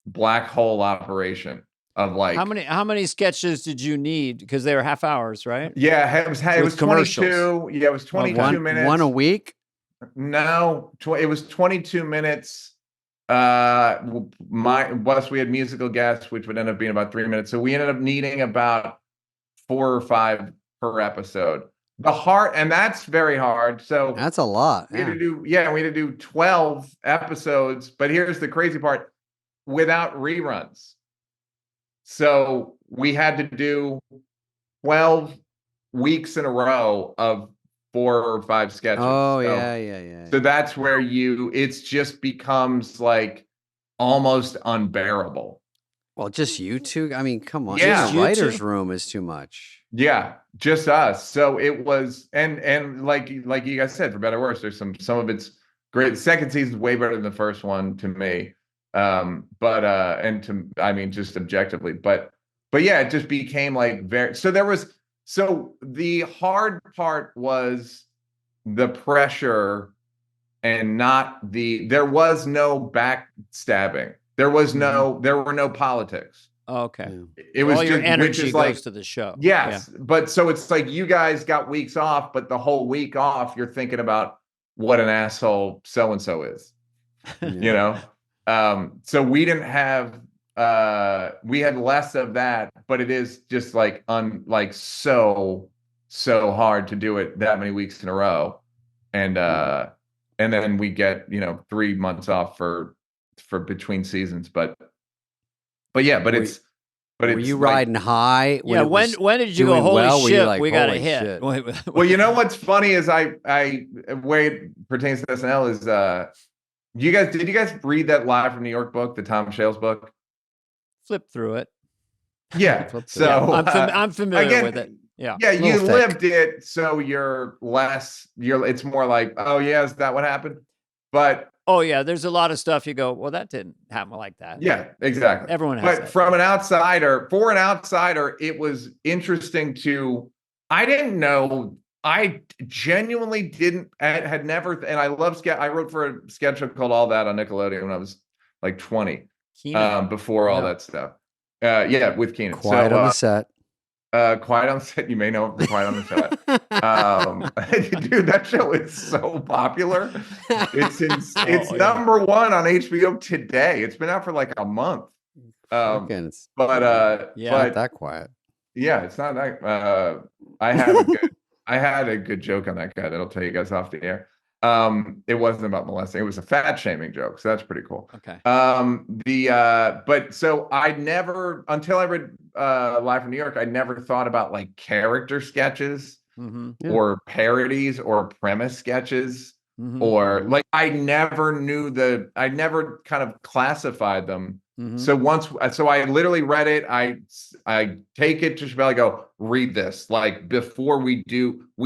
black hole operation of like. How many sketches did you need? Because they were half hours, right? Yeah, it was 22. Yeah, it was 22 minutes. One a week? No, it was 22 minutes. We had musical guests, which would end up being about 3 minutes. So we ended up needing about 4 or 5 per episode. And that's very hard. So that's a lot. We had to do 12 episodes. But here's the crazy part: without reruns. So we had to do 12 weeks in a row of 4 or 5 sketches. Oh, so, yeah. So that's where it just becomes like almost unbearable. Well, just you two. I mean, come on. Yeah, just writer's room is too much. Yeah, just us. So it was, and like you guys said, for better or worse, there's some of it's great. The second season's way better than the first one to me. Just objectively, but yeah, it just became like so the hard part was the pressure and there was no backstabbing. There were no politics. Oh, okay. It was all your just, energy goes to the show. Yes. Yeah. But so it's like you guys got weeks off, but the whole week off, you're thinking about what an asshole so-and-so is, So we didn't have, we had less of that, but it is just like, so hard to do it that many weeks in a row. And then we get, 3 months off for between seasons, but were you riding high? When did you go, holy shit, like, we got a hit? Well, what's funny is way it pertains to SNL is, did you guys read that Live from New York book, the Tom Shales book? Flip through it. Yeah. So I'm familiar with it. Yeah. Yeah. You lived it. So it's more like, oh yeah, is that what happened? But oh yeah, there's a lot of stuff you go, well, that didn't happen like that. Yeah, exactly. Everyone has But for an outsider, it was interesting I didn't know. I genuinely had never, and I love sketch. I wrote for a sketch show called All That on Nickelodeon when I was like 20, before all that stuff. With Keenan. Quiet on the set. Quiet on the Set. You may know it from Quiet on the Set. Dude, that show is so popular. It's number 1 on HBO today. It's been out for like a month. Not that quiet. Yeah, it's not that. I had a good joke on that guy that I'll tell you guys off the air. It wasn't about molesting. It was a fat shaming joke. So that's pretty cool. Okay. But so I never, until I read Live from New York, I never thought about like character sketches or parodies or premise sketches or like, I never kind of classified them. So I literally read it. I take it to Chappelle. I go, read this. Like before we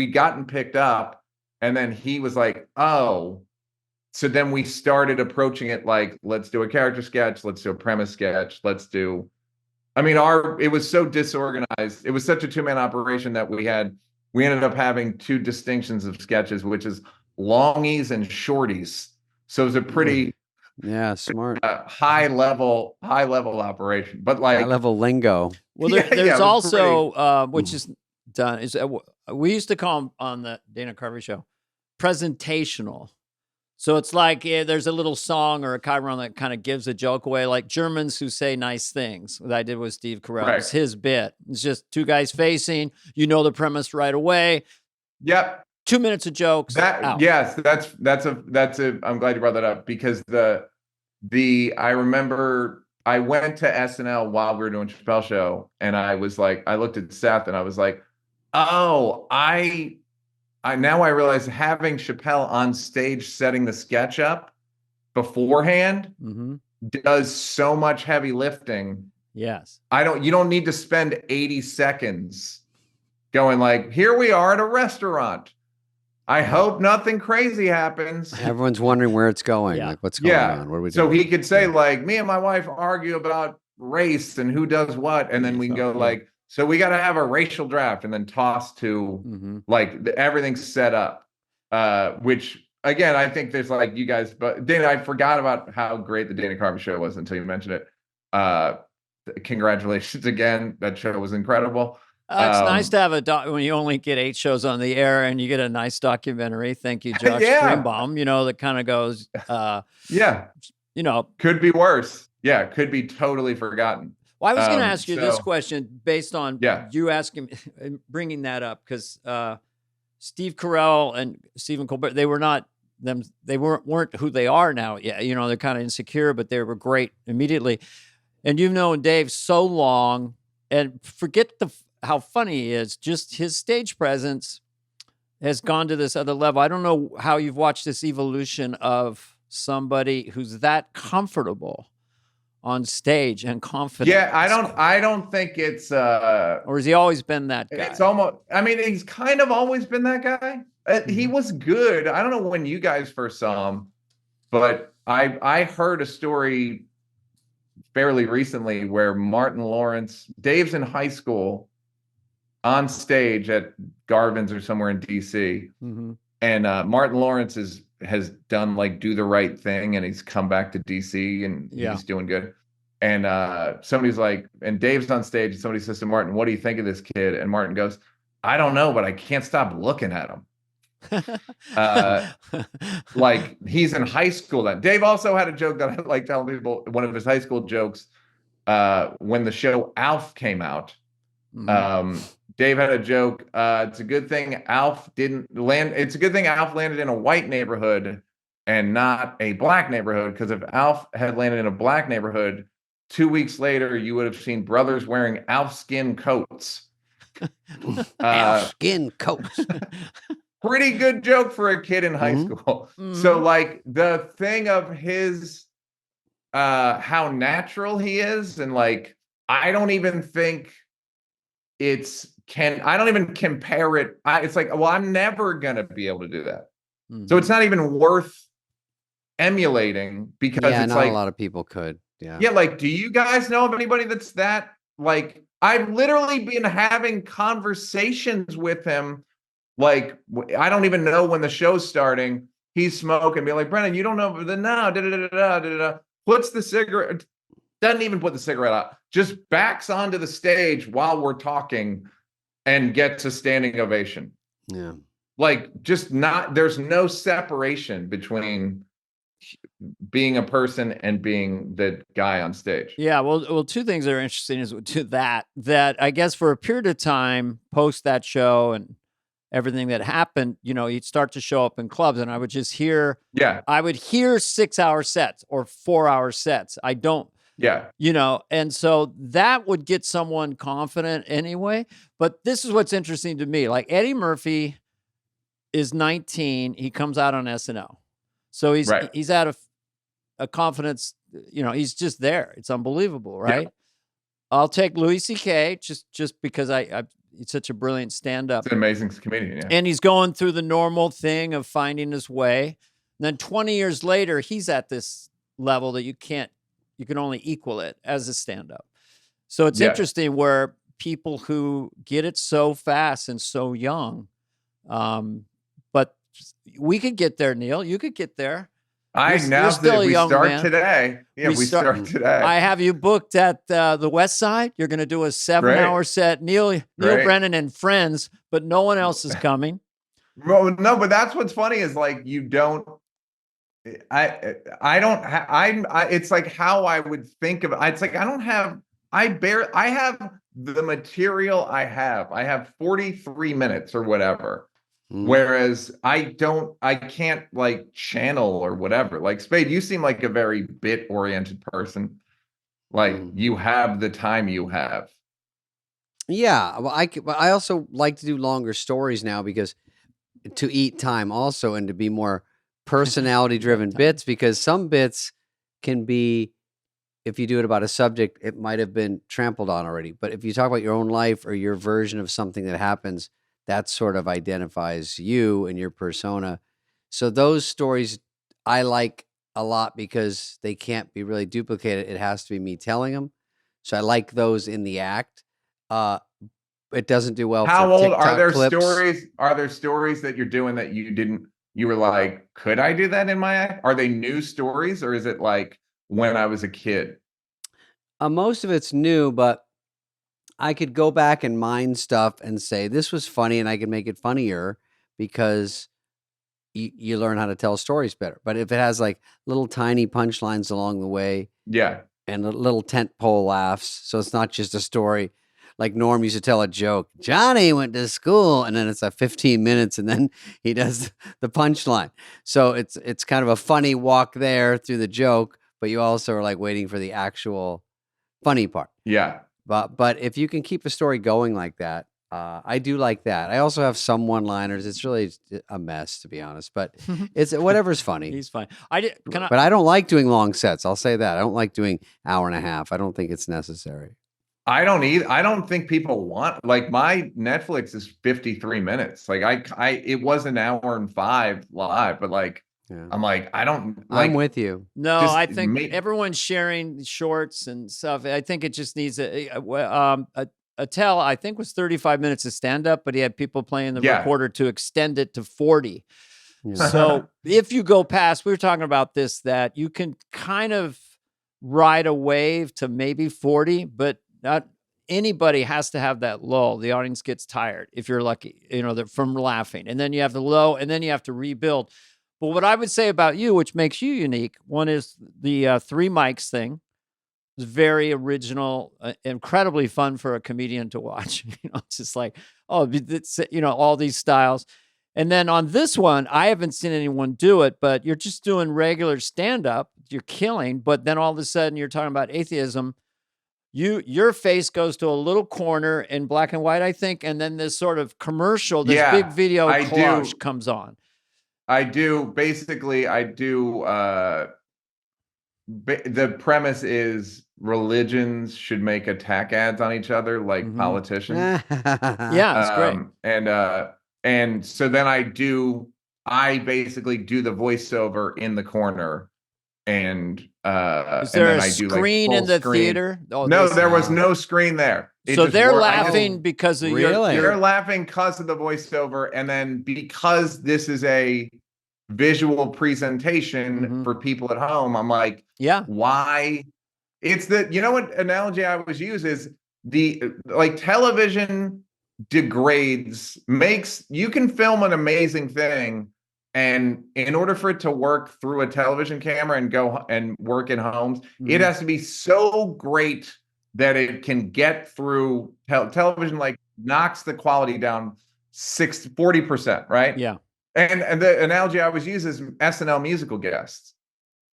gotten picked up. And then he was like, oh, so then we started approaching it like, let's do a character sketch. Let's do a premise sketch. It was so disorganized. It was such a 2-man operation that we ended up having 2 distinctions of sketches, which is longies and shorties. So it was a pretty smart high level operation, but like high level lingo. Well, there's also which is done is we used to call them on the Dana Carvey show presentational. So it's like there's a little song or a chyron that kind of gives a joke away, like Germans who say nice things. What I did with Steve Carell. Right. It's his bit. It's just 2 guys facing. You know the premise right away. Yep. 2 minutes of jokes. Out. Yes, that's a. I'm glad you brought that up because I remember I went to SNL while we were doing Chappelle show, and I was like, I looked at Seth and I was like, oh, I now I realize having Chappelle on stage setting the sketch up beforehand does so much heavy lifting. Yes. You don't need to spend 80 seconds going like, here we are at a restaurant. I hope nothing crazy happens. Everyone's wondering where it's going. Yeah. Like, what's going on? What are we doing? So he could say like, me and my wife argue about race and who does what. And then we can go like, so we got to have a racial draft and then toss to like everything's set up. Which again, I think there's like you guys, but Dana, I forgot about how great the Dana Carvey show was until you mentioned it. Congratulations again. That show was incredible. It's nice to have when you only get 8 shows on the air and you get a nice documentary. Thank you, Josh Greenbaum. That kind of goes, could be worse. Yeah, could be totally forgotten. Well, I was going to ask you this question based on you asking, bringing that up because Steve Carell and Stephen Colbert, they were not them. They weren't who they are now. Yeah, they're kind of insecure, but they were great immediately. And you've known Dave so long, and forget how funny he is. Just his stage presence has gone to this other level. I don't know how you've watched this evolution of somebody who's that comfortable on stage and confident. Yeah, I don't think it's or has he always been that guy? It's almost, I mean, he's kind of always been that guy. He was good. I don't know when you guys first saw him, but I heard a story fairly recently where Martin Lawrence, Dave's in high school on stage at Garvin's or somewhere in DC. And Martin Lawrence has done like Do the Right Thing, and he's come back to DC and he's doing good. And somebody's like, and Dave's on stage, and somebody says to Martin, what do you think of this kid? And Martin goes, I don't know, but I can't stop looking at him. Like he's in high school then. Dave also had a joke that I like telling people, one of his high school jokes, when the show Alf came out. Dave had a joke. It's a good thing Alf didn't land. It's a good thing Alf landed in a white neighborhood and not a black neighborhood, because if Alf had landed in a black neighborhood, 2 weeks later, you would have seen brothers wearing Alf skin coats. Alf skin coats. Pretty good joke for a kid in high school. So like the thing of his, how natural he is. And like, I don't even think I don't even compare it. It's like, well, I'm never going to be able to do that. So it's not even worth emulating, because it's not like a lot of people could. Yeah. Like, do you guys know of anybody that's that? Like, I've literally been having conversations with him. Like, I don't even know when the show's starting. He's smoking, be like, Brennan, you don't know the puts the cigarette, doesn't even put the cigarette out, just backs onto the stage while we're talking and gets a standing ovation. Yeah. Like, just there's no separation between being a person and being the guy on stage. Yeah, well, two things that are interesting is to that I guess for a period of time post that show and everything that happened, you'd start to show up in clubs, and I would just hear, I would hear 6-hour sets or 4-hour sets. I don't, and so that would get someone confident anyway. But this is what's interesting to me. Like Eddie Murphy is 19. He comes out on SNL. So he's at a confidence, he's just there. It's unbelievable, right? Yeah. I'll take Louis C.K. just because he's such a brilliant stand-up. He's an amazing comedian, yeah. And he's going through the normal thing of finding his way. And then 20 years later, he's at this level that you can only equal it as a stand-up. So it's interesting where people who get it so fast and so young, but we could get there, Neal. You could get there. You're still a young man. Today. Yeah, we start today. I have you booked at the West Side. You're going to do a 7-hour set. Neal Brennan and friends, but no one else is coming. Well, no, but that's what's funny is like you don't. It's like how I would think of it. It's like I have the material I have. I have 43 minutes or whatever Whereas I can't like channel or whatever. Like Spade, you seem like a very bit oriented person. Like you have the time you have. Yeah, well, but I also like to do longer stories now because to eat time also and to be more personality driven bits, because some bits can be, if you do it about a subject, it might have been trampled on already. But if you talk about your own life or your version of something that happens, that sort of identifies you and your persona. So those stories I like a lot because they can't be really duplicated. It has to be me telling them. So I like those in the act. It doesn't do well How for old TikTok are there clips. stories? Are there stories that you're doing that you were like, could I do that in my act? Are they new stories or is it like when I was a kid? Most of it's new, but I could go back and mine stuff and say this was funny, and I could make it funnier because you learn how to tell stories better. But if it has like little tiny punchlines along the way, Yeah. and little tent pole laughs, so it's not just a story. Like Norm used to tell a joke. Johnny went to school, and then it's a 15 minutes, and then he does the punchline. So it's kind of a funny walk there through the joke, but you also are like waiting for the actual funny part. Yeah. But if you can keep a story going like that, I do like that. I also have some one-liners. It's really a mess, to be honest, but it's whatever's funny. He's fine. But I don't like doing long sets. I'll say that. I don't like doing hour and a half. I don't think it's necessary. I don't either. I don't think people want, like, my Netflix is 53 minutes. Like it was an hour and 5 live, but like Yeah. I'm like, I don't like. I'm with you. No, Just I think everyone's sharing shorts and stuff. I think it just needs Attell, I think, was 35 minutes of stand up, but he had people playing the recorder to extend it to 40. Yeah. So if you go past, we were talking about this, that you can kind of ride a wave to maybe 40, but not anybody has to have that lull. The audience gets tired if you're lucky, from laughing. And then you have the low, and then you have to rebuild. But what I would say about you, which makes you unique, one is the 3 mics thing. It's very original, incredibly fun for a comedian to watch. It's just like, it's, all these styles. And then on this one, I haven't seen anyone do it, but you're just doing regular stand-up. You're killing. But then all of a sudden you're talking about atheism. Your face goes to a little corner in black and white, I think. And then this sort of commercial, this big video collage comes on. I do. Basically, I do. The premise is religions should make attack ads on each other like politicians. Yeah, it's great. And so then I basically do the voiceover in the corner. And is there a screen in the theater? No, there was no screen there. So they're laughing because of They're laughing because of the voiceover, and then because this is a visual presentation for people at home, I'm like, why? It's what analogy I always use is television degrades, you can film an amazing thing, and in order for it to work through a television camera and go and work in homes, it has to be so great that it can get through television, like knocks the quality down 40%, right? Yeah. And the analogy I always use is SNL musical guests.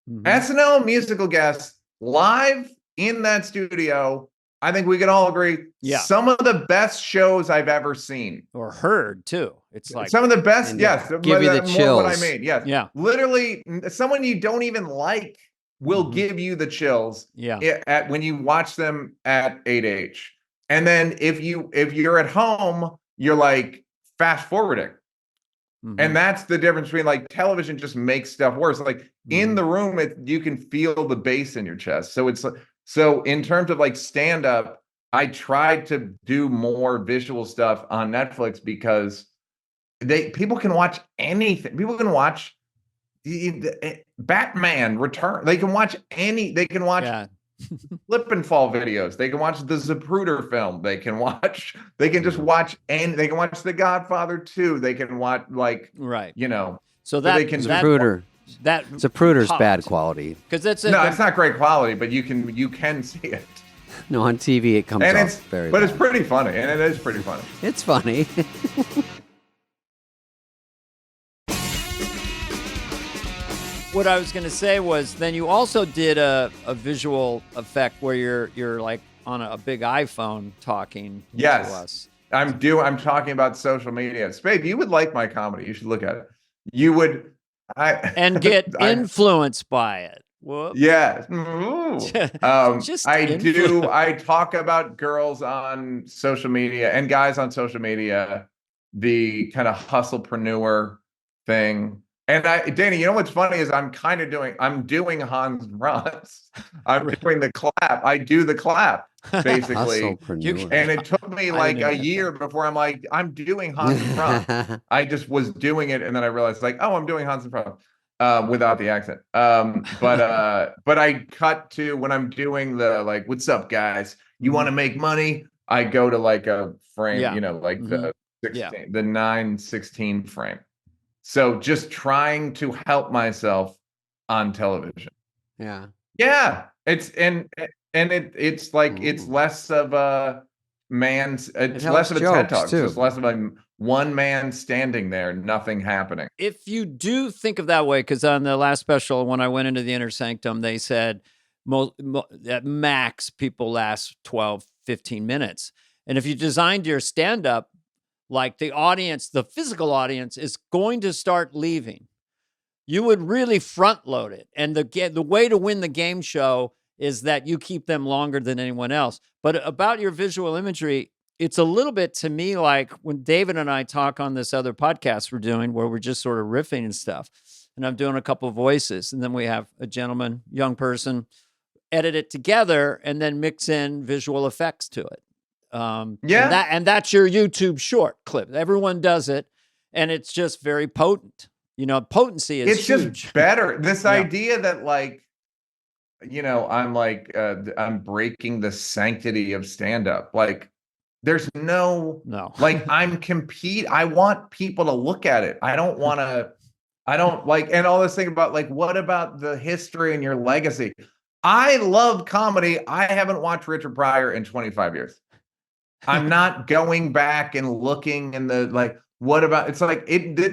SNL musical guests live in that studio, I think we can all agree, some of the best shows I've ever seen. Or heard, too. It's like some of the best, yes. Give you the chills. What I mean, yes. Yeah. Literally, someone you don't even like will give you the chills when you watch them at 8H. And then if you're at home, you're like fast forwarding. And that's the difference between, like, television just makes stuff worse. Like in the room, you can feel the bass in your chest. So in terms of like stand up, I tried to do more visual stuff on Netflix because people can watch anything. People can watch Batman Return. They can watch Flip and Fall videos. They can watch the Zapruder film. They can just watch, and they can watch The Godfather 2. They can watch So that Zapruder. Zapruder's bad quality. Because it's not great quality, but you can see it. No, on TV it comes off very bad. It's pretty funny, and it is pretty funny. It's funny. what I was going to say was, then you also did a visual effect where you're like on a big iPhone talking to us. I'm talking about social media. Spade, you would like my comedy. You should look at it. You would, and get influenced by it. Whoops. Yeah. I talk about girls on social media and guys on social media, the kind of hustlepreneur thing. And Danny, you know what's funny is I'm doing Hans and Franz. I'm doing the clap. I do the clap basically. And it took me like a year before I'm doing Hans and Franz. I just was doing it. And then I realized I'm doing Hans and Franz. Without the accent. But I cut to when I'm doing the what's up, guys? You want to make money? I go to like a frame, the 16, the 9:16 frame. So just trying to help myself on television. Yeah. It's it's like it's less of a man's. It's less of a TED Talk. It's less of a one man standing there, nothing happening. If you do think of that way, because on the last special, when I went into the inner sanctum, they said at max people last 12, 15 minutes. And if you designed your stand-up, like the audience, the physical audience is going to start leaving, you would really front load it. And the way to win the game show is that you keep them longer than anyone else. But about your visual imagery, it's a little bit to me like when David and I talk on this other podcast we're doing where we're just sort of riffing and stuff. And I'm doing a couple of voices. And then we have a gentleman, young person, edit it together and then mix in visual effects to it. And that's your YouTube short clip. Everyone does it. And it's just very potent. Potency is huge. Just better. This idea that I'm breaking the sanctity of stand-up. There's no. I want people to look at it. I don't and all this thing about what about the history and your legacy? I love comedy. I haven't watched Richard Pryor in 25 years. I'm not going back and looking in what about,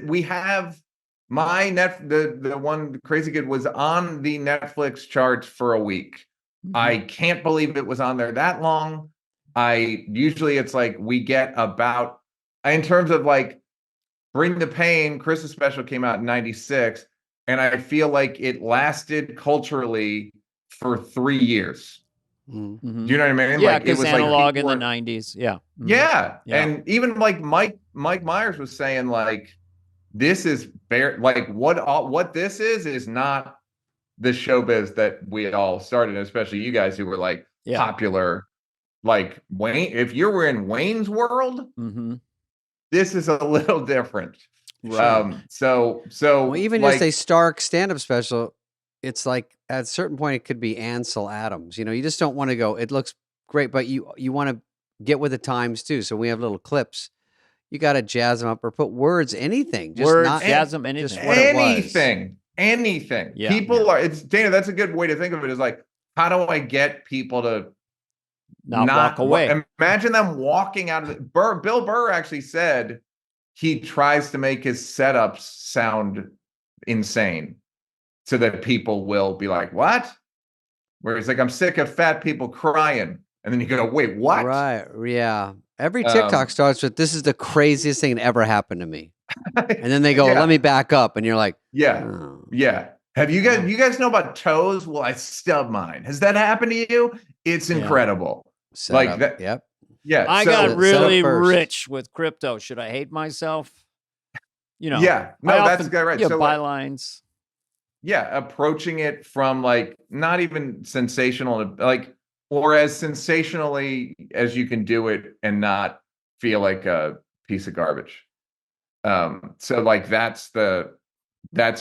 we have the one Crazy Kid was on the Netflix charts for a week. Mm-hmm. I can't believe it was on there that long. Usually it's we get about, in terms of Bring the Pain, Christmas special came out in 96. And I feel like it lasted culturally for 3 years. Mm-hmm. Do you know what I mean? Yeah, because analog in the 90s. Yeah. Mm-hmm. Yeah. And even Mike Myers was saying this is what this is not the showbiz that we all started, especially you guys who were popular. Wayne, if you were in Wayne's World, mm-hmm. This is a little different. Right. Even just a Stark stand-up special, it's at a certain point it could be Ansel Adams. You just don't want to go. It looks great, but you want to get with the times too. So we have little clips. You got to jazz them up or put words, anything. Just jazz them, anything. Just what anything. Yeah. People are. It's Dana. That's a good way to think of it. Is how do I get people to not walk away? Imagine them walking out of it. Bill Burr actually said he tries to make his setups sound insane so that people will be like, what? Where he's I'm sick of fat people crying. And then you go, wait, what? Right. Yeah. Every TikTok starts with, this is the craziest thing that ever happened to me. And then they go, let me back up. And you're like, oh. Yeah. Have you guys know about toes? Well, I stub mine. Has that happened to you? It's incredible. That. Yep. Yeah. I got really rich with crypto. Should I hate myself? Yeah. No, that's right. So bylines. Yeah. Approaching it from not even sensational, or as sensationally as you can do it and not feel like a piece of garbage. That's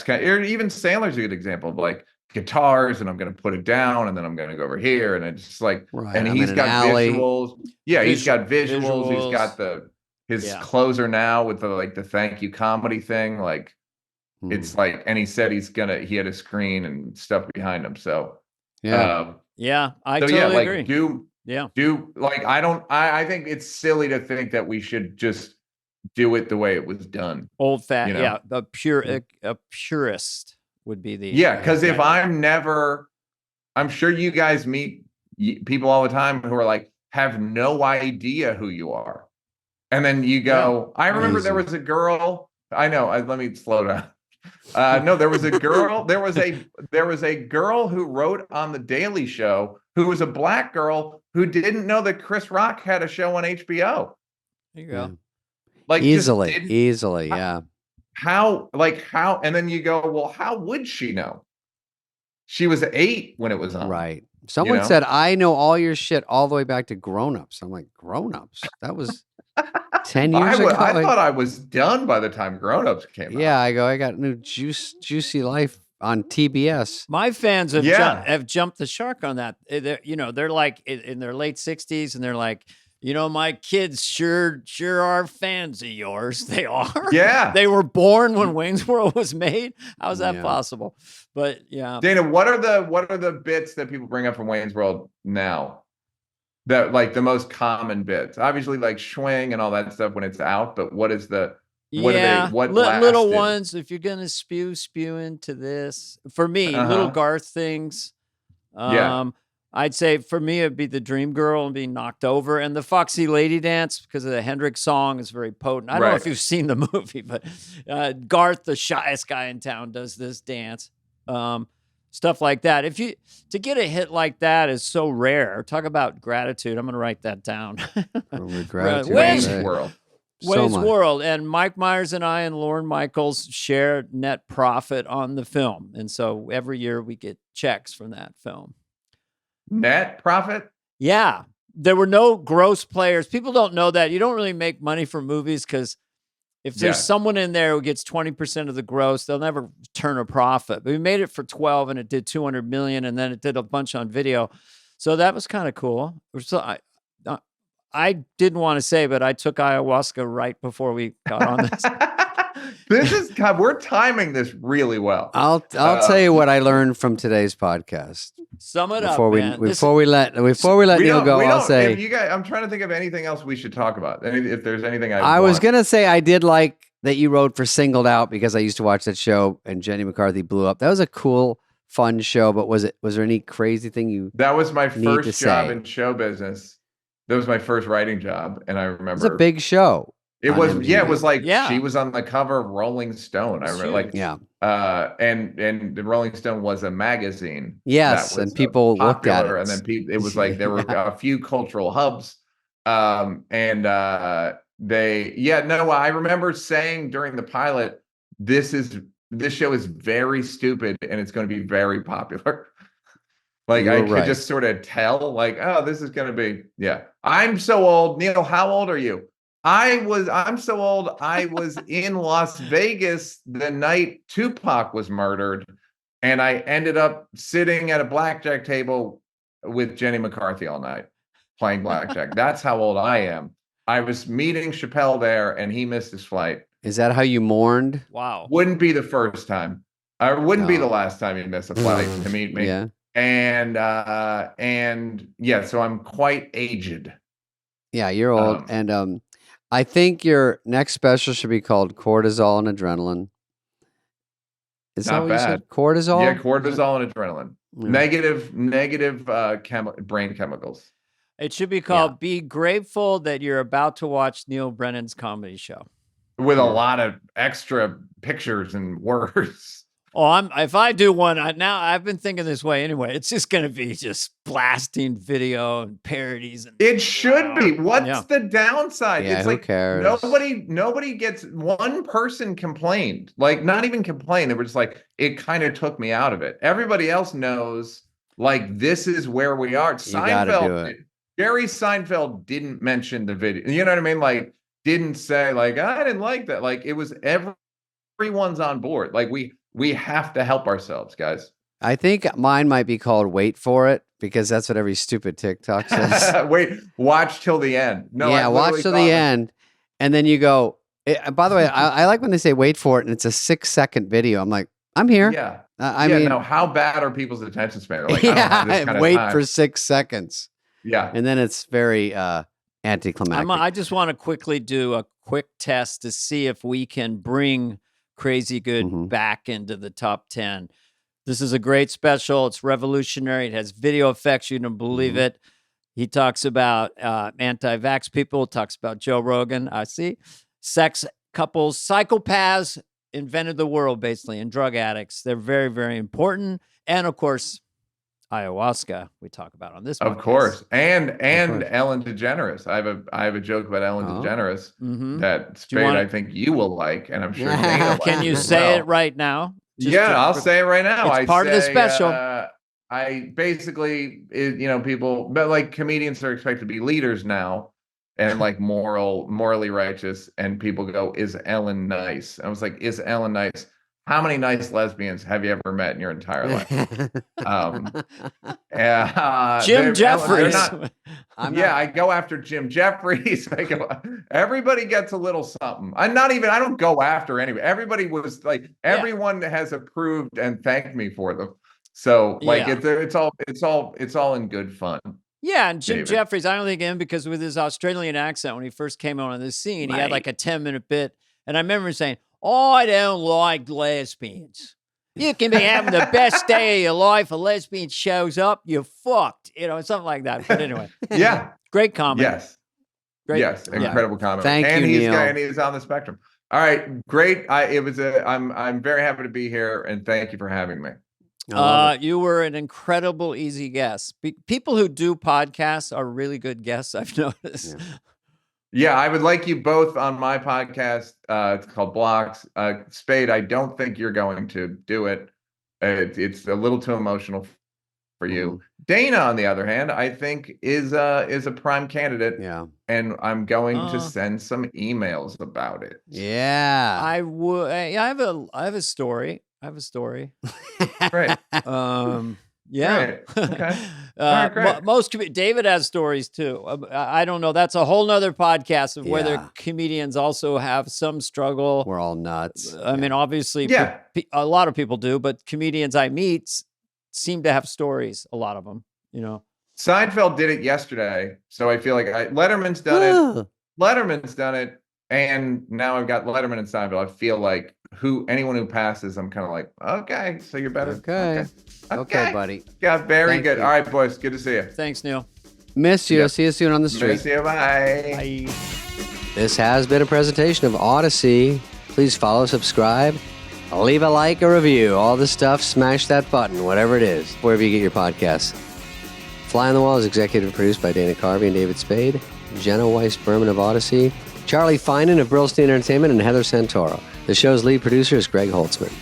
kind of, or even Sandler's a good example of guitars, and I'm going to put it down, and then I'm going to go over here, and it's right. And he's got visuals. Yeah, he's got visuals. He's got his closer now with the thank you comedy thing. It's and he said he had a screen and stuff behind him. So I totally agree. I think it's silly to think that we should just do it the way it was done. Old fat, a purist. would be the Yeah, because if objective. I'm sure you guys meet people all the time who are like, have no idea who you are. And then you go, I remember there was a girl. I know. Let me slow down. No, there was a girl. There was a girl who wrote on the Daily Show who was a black girl who didn't know that Chris Rock had a show on HBO. There you go. Like easily, yeah. How? And then you go, well, how would she know? She was 8 when it was on. Right. Someone said, I know all your shit all the way back to Grown Ups. I'm like, Grown Ups? That was 10 years ago? I thought I was done by the time Grown Ups came out. Yeah, I got new Juicy Life on TBS. My fans have jumped the shark on that. They're like in their late 60s, and they're like, my kids sure are fans of yours. They are. Yeah. They were born when Wayne's World was made. How's that possible? But yeah. Dana, what are the bits that people bring up from Wayne's World now? That like the most common bits? Obviously like Schwing and all that stuff when it's out, but what is the little ones? If you're gonna spew into this, for me, little Garth things. I'd say for me, it'd be the Dream Girl and being knocked over, and the Foxy Lady Dance, because of the Hendrix song is very potent. I don't know if you've seen the movie, but Garth, the shyest guy in town, does this dance. Stuff like that. To get a hit like that is so rare. Talk about gratitude. I'm going to write that down. Wayne's World. Wayne's World. And Mike Myers and I and Lorne Michaels share net profit on the film. And so every year we get checks from that film. Net profit? Yeah. There were no gross players. People don't know that. You don't really make money from movies because if there's someone in there who gets 20% of the gross, they'll never turn a profit. But we made it for 12 and it did 200 million, and then it did a bunch on video. So that was kind of cool. So I didn't want to say, but I took ayahuasca right before we got on this. We're timing this really well. I'll tell you what I learned from today's podcast. Sum it before up, before we let Neal go, I'll say, you guys, I'm trying to think of anything else we should talk about. If there's anything I was gonna say, I did like that you wrote for Singled Out because I used to watch that show and Jenny McCarthy blew up. That was a cool, fun show. But was there any crazy thing you? That was my first job in show business. That was my first writing job, and I remember it was a big show. It was, it was like she was on the cover of Rolling Stone. I remember, and the Rolling Stone was a magazine. Yes, and people looked at it, and then it was like there were a few cultural hubs, I remember saying during the pilot, this show is very stupid and it's going to be very popular. Like I could just sort of tell, like, oh, this is going to be, I'm so old. Neal, how old are you? I'm so old. I was in Las Vegas the night Tupac was murdered, and I ended up sitting at a blackjack table with Jenny McCarthy all night playing blackjack. That's how old I am. I was meeting Chappelle there, and he missed his flight. Is that how you mourned? Wow. Wouldn't be the first time. Or wouldn't be the last time you miss a flight to meet me. Yeah. And so I'm quite aged. Yeah, you're old. And I think your next special should be called Cortisol and Adrenaline. Is that what you said? Cortisol? Yeah, cortisol and adrenaline. Negative brain chemicals. It should be called Be Grateful That You're About to Watch Neal Brennan's Comedy Show. With a lot of extra pictures and words. Oh, if I do one now, I've been thinking this way anyway. It's just going to be just blasting video and parodies. It should be. What's the downside? Yeah, it's who like cares? Nobody gets. One person complained, like not even complained. They were just like, it kind of took me out of it. Everybody else knows, like, this is where we are. Seinfeld, Jerry Seinfeld didn't mention the video. You know what I mean? Like, didn't say like, I didn't like that. Like, it was everyone's on board. Like we have to help ourselves, guys. I think mine might be called Wait For It because that's what every stupid TikTok says. Watch till the end. No, yeah, watch till the end. And then you go, by the way, I like when they say wait for it and it's a 6-second video. I'm like, I'm here. Yeah. I mean, how bad are people's attention span? Like, I don't have this kind of wait time. for 6 seconds. Yeah. And then it's very anticlimactic. I just want to quickly do a quick test to see if we can bring Crazy Good back into the top 10. This is a great special. It's revolutionary. It has video effects. You don't believe it. He talks about anti-vax people, talks about Joe Rogan. I see. Sex couples, psychopaths invented the world, basically, and drug addicts. They're very, very important. And, of course, ayahuasca we talk about on this podcast. Of course. And Ellen DeGeneres. I have a joke about Ellen DeGeneres that Spade, I think you will like, and I'm sure Dana Can you say it right now? I'll say it right now. It's part of the special. I basically, people, but like comedians are expected to be leaders now and like morally righteous. And people go, is Ellen nice? I was like, is Ellen nice? How many nice lesbians have you ever met in your entire life? Jim Jeffries. I go after Jim Jeffries. Everybody gets a little something. I don't go after anybody. Everybody was like, everyone has approved and thanked me for them. So like it's all in good fun. Yeah, and Jim Jeffries, I don't think him because with his Australian accent when he first came on the scene, he had like a 10-minute bit, and I remember saying, I don't like lesbians. You can be having the best day of your life. A lesbian shows up, you're fucked. Something like that. But anyway. Yeah. Great comment. Yes. Great. Yes. Incredible comment. Thank you, Neal. And he's on the spectrum. All right. Great. I'm very happy to be here, and thank you for having me. You were an incredible, easy guest. People who do podcasts are really good guests, I've noticed. Yeah, I would like you both on my podcast. It's called Blocks. Spade, I don't think you're going to do it. It's a little too emotional for you. Dana, on the other hand, I think is a prime candidate. Yeah. And I'm going to send some emails about it. Yeah. I would. I have a story. Great. Yeah. Great. Okay. Great. David has stories too. I don't know. That's a whole nother podcast of whether comedians also have some struggle. We're all nuts. I mean, obviously, a lot of people do, but comedians I meet seem to have stories. A lot of them, Seinfeld did it yesterday, so I feel like Letterman's done it, and now I've got Letterman and Seinfeld. I feel like anyone who passes, I'm kind of like, okay, so you're better. Okay, buddy. Yeah, very good. You. All right, boys, good to see you. Thanks, Neal. Miss you. Yep. See you soon on the street. Miss you. Bye. Bye. This has been a presentation of Audacy. Please follow, subscribe, leave a like, a review, all this stuff. Smash that button, whatever it is, wherever you get your podcasts. Fly on the Wall is executive produced by Dana Carvey and David Spade, Jenna Weiss-Berman of Audacy, Charlie Finan of Brillstein Entertainment, and Heather Santoro. The show's lead producer is Greg Holtzman.